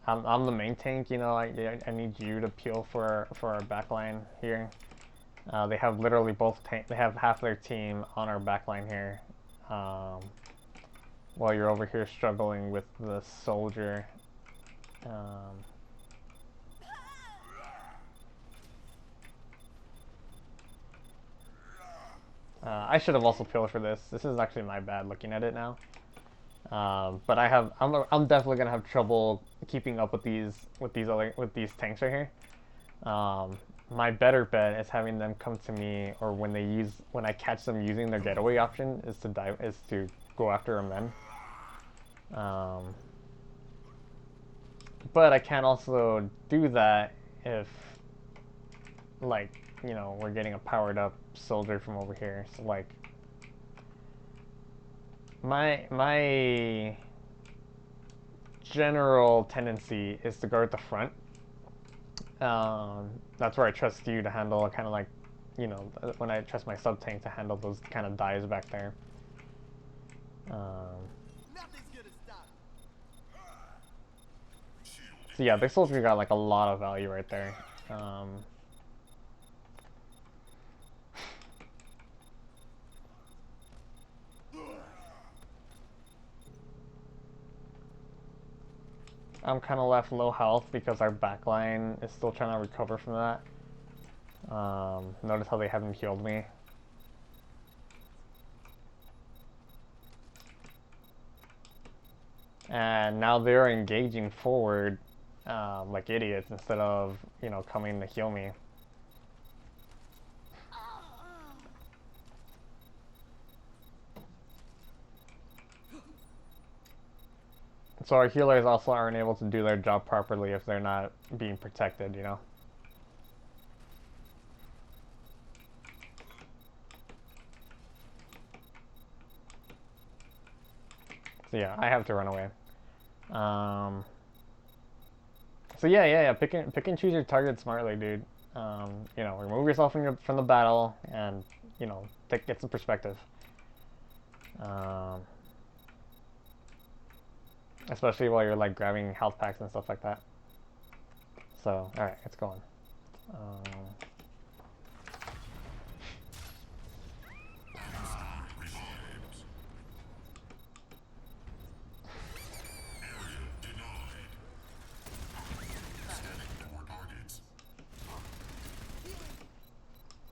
I'm the main tank. You know, I need you to peel for our backline here. They have literally they have half their team on our backline here, while you're over here struggling with the soldier. I should have also peeled for this. This is actually my bad looking at it now. But I'm definitely gonna have trouble keeping up with these tanks right here. My better bet is having them come to me, or when I catch them using their getaway option, is to go after them then. But I can't also do that if, like, you know, we're getting a powered up soldier from over here. So like, my general tendency is to guard the front. That's where I trust you to handle, kind of like, you know, when I trust my sub tank to handle those kind of dives back there. So yeah, this soldier got like a lot of value right there. I'm kind of left low health because our backline is still trying to recover from that. Notice how they haven't healed me. And now they're engaging forward. like idiots instead of, you know, coming to heal me. So our healers also aren't able to do their job properly if they're not being protected, you know? So yeah, I have to run away. So yeah. Pick and choose your target smartly, dude. You know, remove yourself from the battle, and you know, get some perspective. Especially while you're like grabbing health packs and stuff like that. So all right, it's going.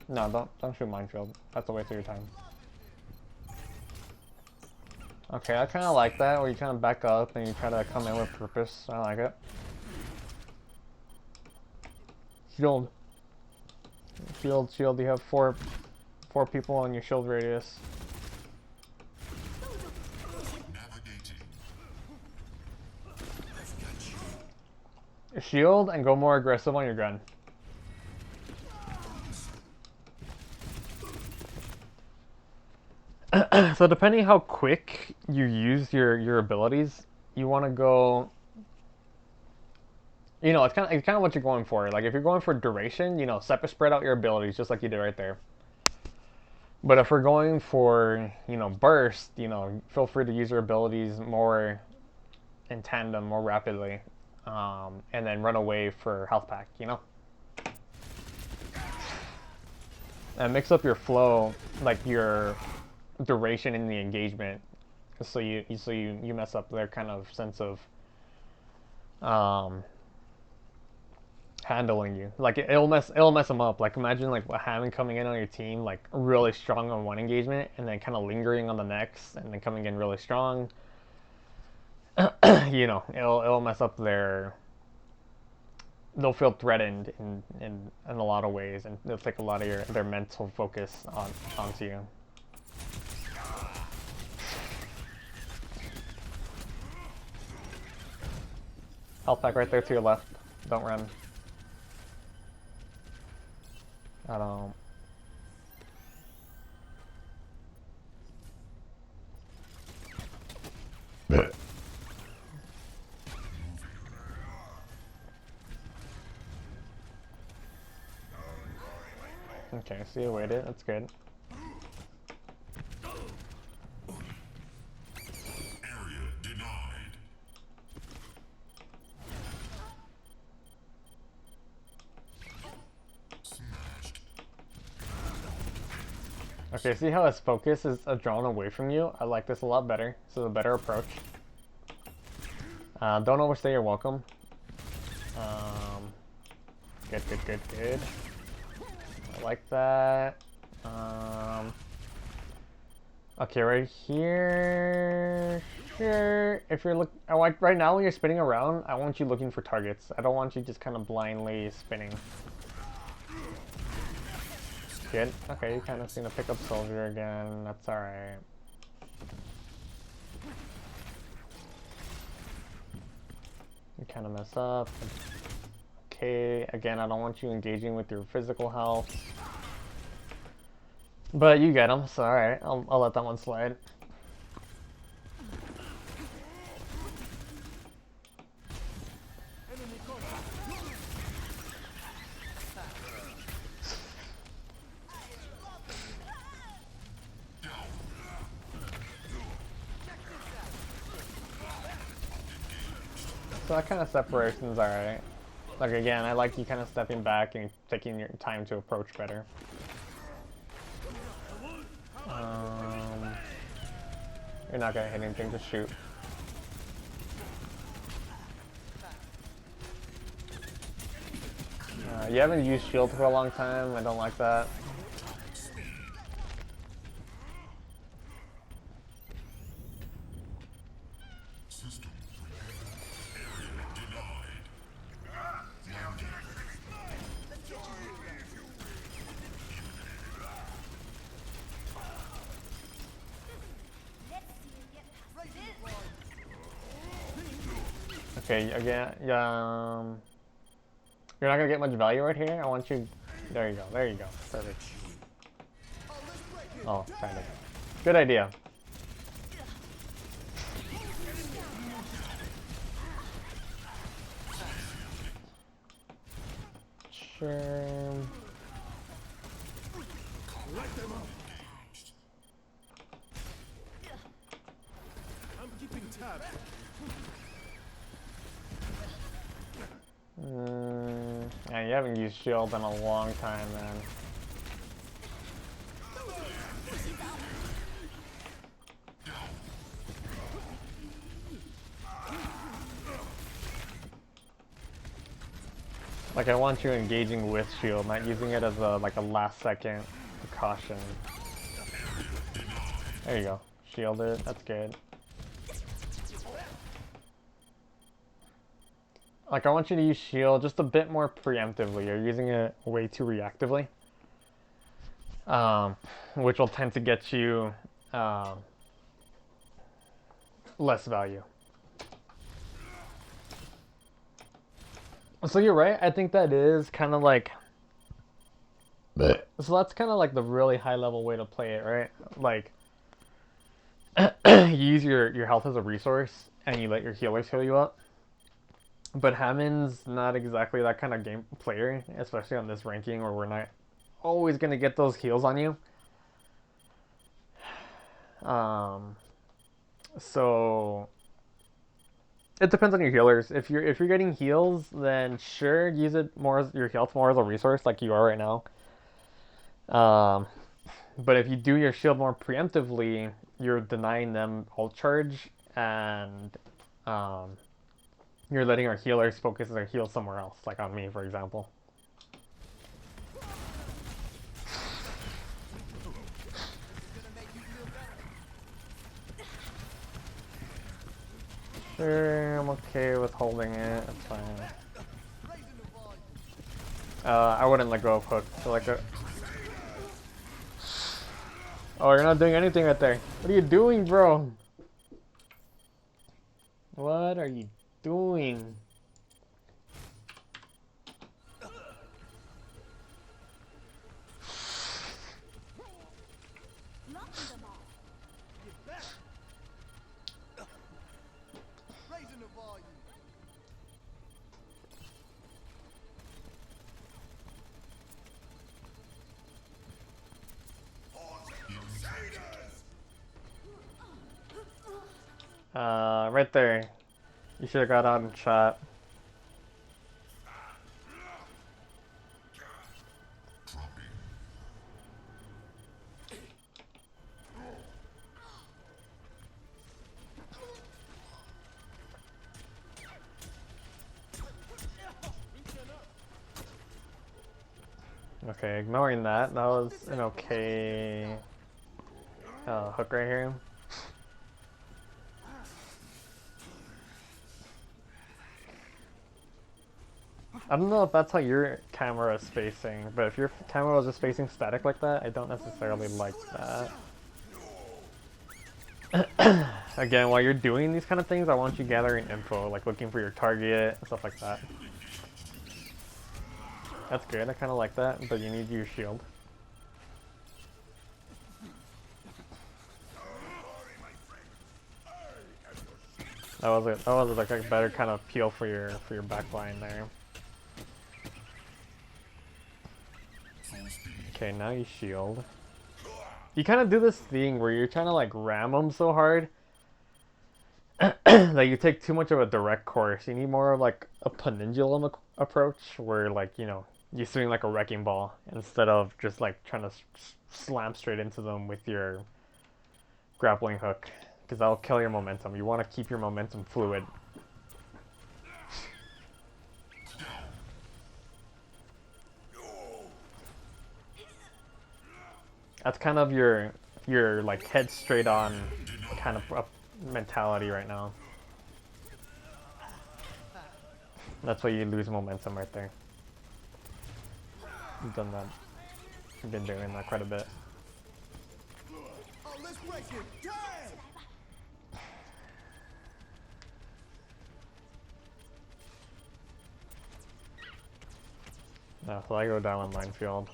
No, don't shoot minefield. That's a waste of your time. Okay, I kind of like that, where you kind of back up and you try to come in with purpose. I like it. Shield. Shield. You have four people on your shield radius. Shield and go more aggressive on your gun. So depending how quick you use your abilities, you want to go. You know, it's kind of what you're going for. Like if you're going for duration, you know, spread out your abilities just like you did right there. But if we're going for, you know, burst, you know, feel free to use your abilities more in tandem, more rapidly, and then run away for health pack. You know, and mix up your flow, like your duration in the engagement, so you mess up their kind of sense of handling you. Like it'll mess them up. Like imagine like Hammond coming in on your team like really strong on one engagement and then kind of lingering on the next, and then coming in really strong. You know, it'll mess up their. They'll feel threatened in a lot of ways, and they'll take a lot of their mental focus onto you. Health pack right there to your left. Don't run. I don't. Okay, so you waited. That's good. Area denied. Smashed. Okay, see how his focus is drawn away from you? I like this a lot better. This is a better approach. Don't overstay your welcome. Good. I like that. Okay, right here. Sure. If you're right now when you're spinning around, I want you looking for targets. I don't want you just kind of blindly spinning. Good. Okay, you kind of seem to pick up soldier again. That's alright. You kind of mess up. Okay, again, I don't want you engaging with your physical health. But you get them, so alright, I'll let that one slide. So that kind of separation's alright. Like again, I like you kind of stepping back and taking your time to approach better. You're not gonna hit anything, just shoot. You haven't used shield for a long time, I don't like that. System. Area denied. Okay, again, you're not gonna get much value right here. I want you. There you go. There you go. Perfect. Oh, kind of. Good idea. Sure. Let them up. I'm keeping tabs. Yeah, you haven't used shield in a long time, man. Like, I want you engaging with shield, not using it as a like a last second precaution. There you go. Shield it. That's good. Like, I want you to use shield just a bit more preemptively. You're using it way too reactively. Which will tend to get you less value. So you're right. I think that is kind of like... So that's kind of like the really high level way to play it, right? Like, you use your health as a resource and you let your healers heal you up. But Hammond's not exactly that kind of game player, especially on this ranking where we're not always going to get those heals on you. So it depends on your healers. If you're getting heals, then sure, use it more as your health more as a resource like you are right now. But if you do your shield more preemptively, you're denying them ult charge and you're letting our healers focus their heal somewhere else, like on me, for example. Sure, I'm okay with holding it. That's fine. I wouldn't let go of hook. So like a... Oh, you're not doing anything right there. What are you doing, bro? What are you doing? Knocking them off. Raising the volume. Right there. You should have got out and shot. Okay, ignoring that, that was an okay hook right here. I don't know if that's how your camera is facing, but if your camera was just facing static like that, I don't necessarily like that. Again, while you're doing these kind of things, I want you gathering info, like looking for your target, stuff like that. That's good, I kind of like that, but you need your shield. That was like a better kind of peel for your backline there. Okay, now you shield. You kind of do this thing where you're trying to like ram them so hard that you take too much of a direct course. You need more of like a pendulum approach where, like, you know, you swing like a wrecking ball instead of just like trying to slam straight into them with your grappling hook, because that'll kill your momentum. You want to keep your momentum fluid. That's kind of your like head straight on kind of mentality right now. That's why you lose momentum right there. You've done that. You've been doing that quite a bit. Oh, let's break it. Damn! So I go down with minefield.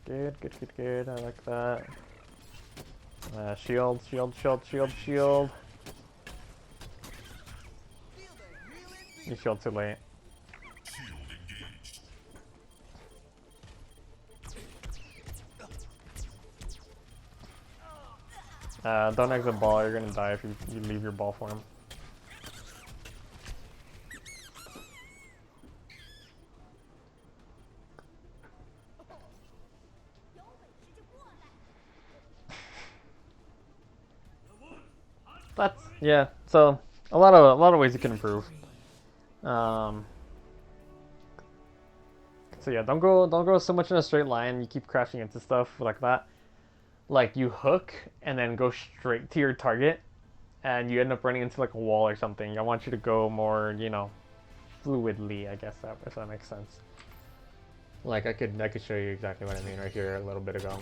Good, good, good, good. I like that. Shield, shield, shield, shield, shield. You shield too late. Shield engaged. Don't exit ball, you're gonna die if you leave your ball for him. That's yeah. So a lot of ways you can improve. So yeah, don't go so much in a straight line. You keep crashing into stuff like that. Like you hook and then go straight to your target, and you end up running into like a wall or something. I want you to go more, fluidly. I guess if that makes sense. Like I could show you exactly what I mean right here a little bit ago.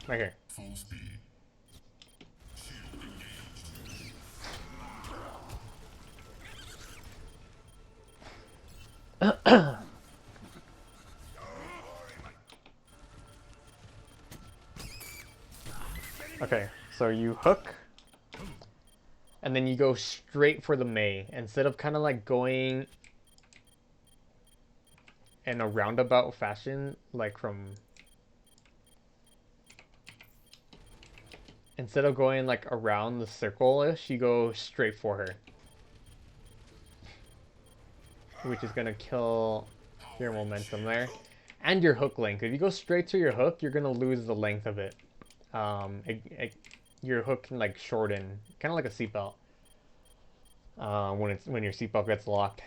Right here. Full speed. Shield engaged. Okay, so you hook, and then you go straight for the Mei instead of kind of like going in a roundabout fashion, like instead of going like around the circle-ish, you go straight for her, which is gonna kill your momentum there and your hook length. If you go straight to your hook, you're gonna lose the length of it. Your hook can like shorten, kind of like a seatbelt. When your seatbelt gets locked.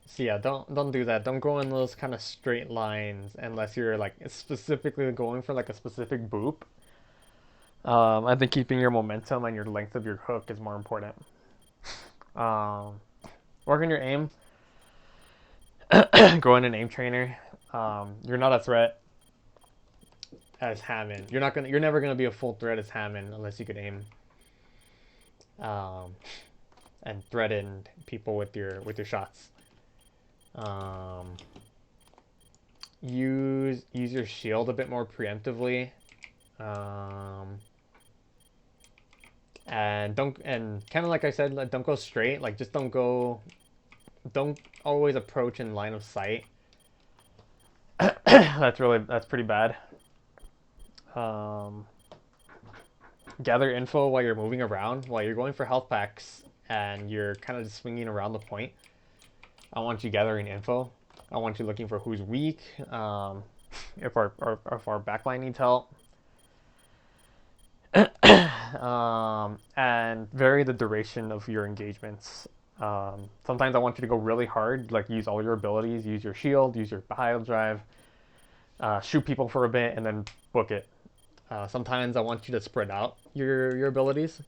So yeah, don't do that. Don't go in those kind of straight lines unless you're like specifically going for like a specific boop. I think keeping your momentum and your length of your hook is more important. Work on your aim. Go in an aim trainer. You're not a threat as Hammond. You're never gonna be a full threat as Hammond unless you could aim. And threaten people with your shots. Use your shield a bit more preemptively. And kind of like I said, like, don't go straight. Like just don't always approach in line of sight. That's pretty bad. Gather info while you're moving around, while you're going for health packs, and you're kind of just swinging around the point. I want you gathering info. I want you looking for who's weak. If our backline needs help. And vary the duration of your engagements. Sometimes I want you to go really hard, like use all your abilities, use your shield, use your pile drive, shoot people for a bit, and then book it. Sometimes I want you to spread out your abilities.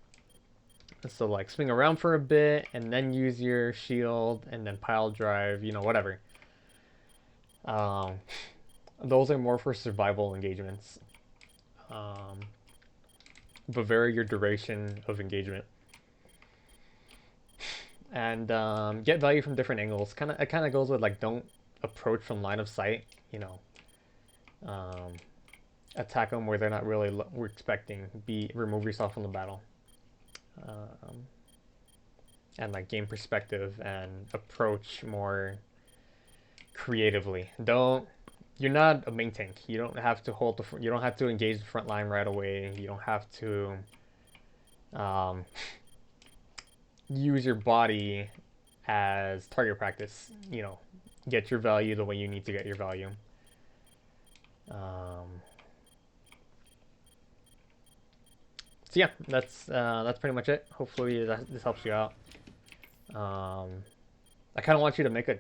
So like swing around for a bit, and then use your shield, and then pile drive, whatever. Those are more for survival engagements. But vary your duration of engagement. And get value from different angles. It kind of goes with like don't approach from line of sight. Attack them where they're not really expecting. Remove yourself from the battle. And like gain perspective and approach more creatively. You're not a main tank. You don't have to you don't have to engage the front line right away. You don't have to use your body as target practice. Get your value the way you need to get your value. So yeah, that's pretty much it. Hopefully this helps you out. I kind of want you to make a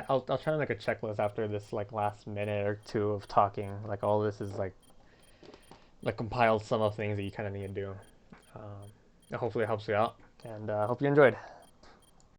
I'll try to make a checklist after this like last minute or two of talking. Like all this is like compiled some of things that you kind of need to do. Hopefully it helps you out, and hope you enjoyed.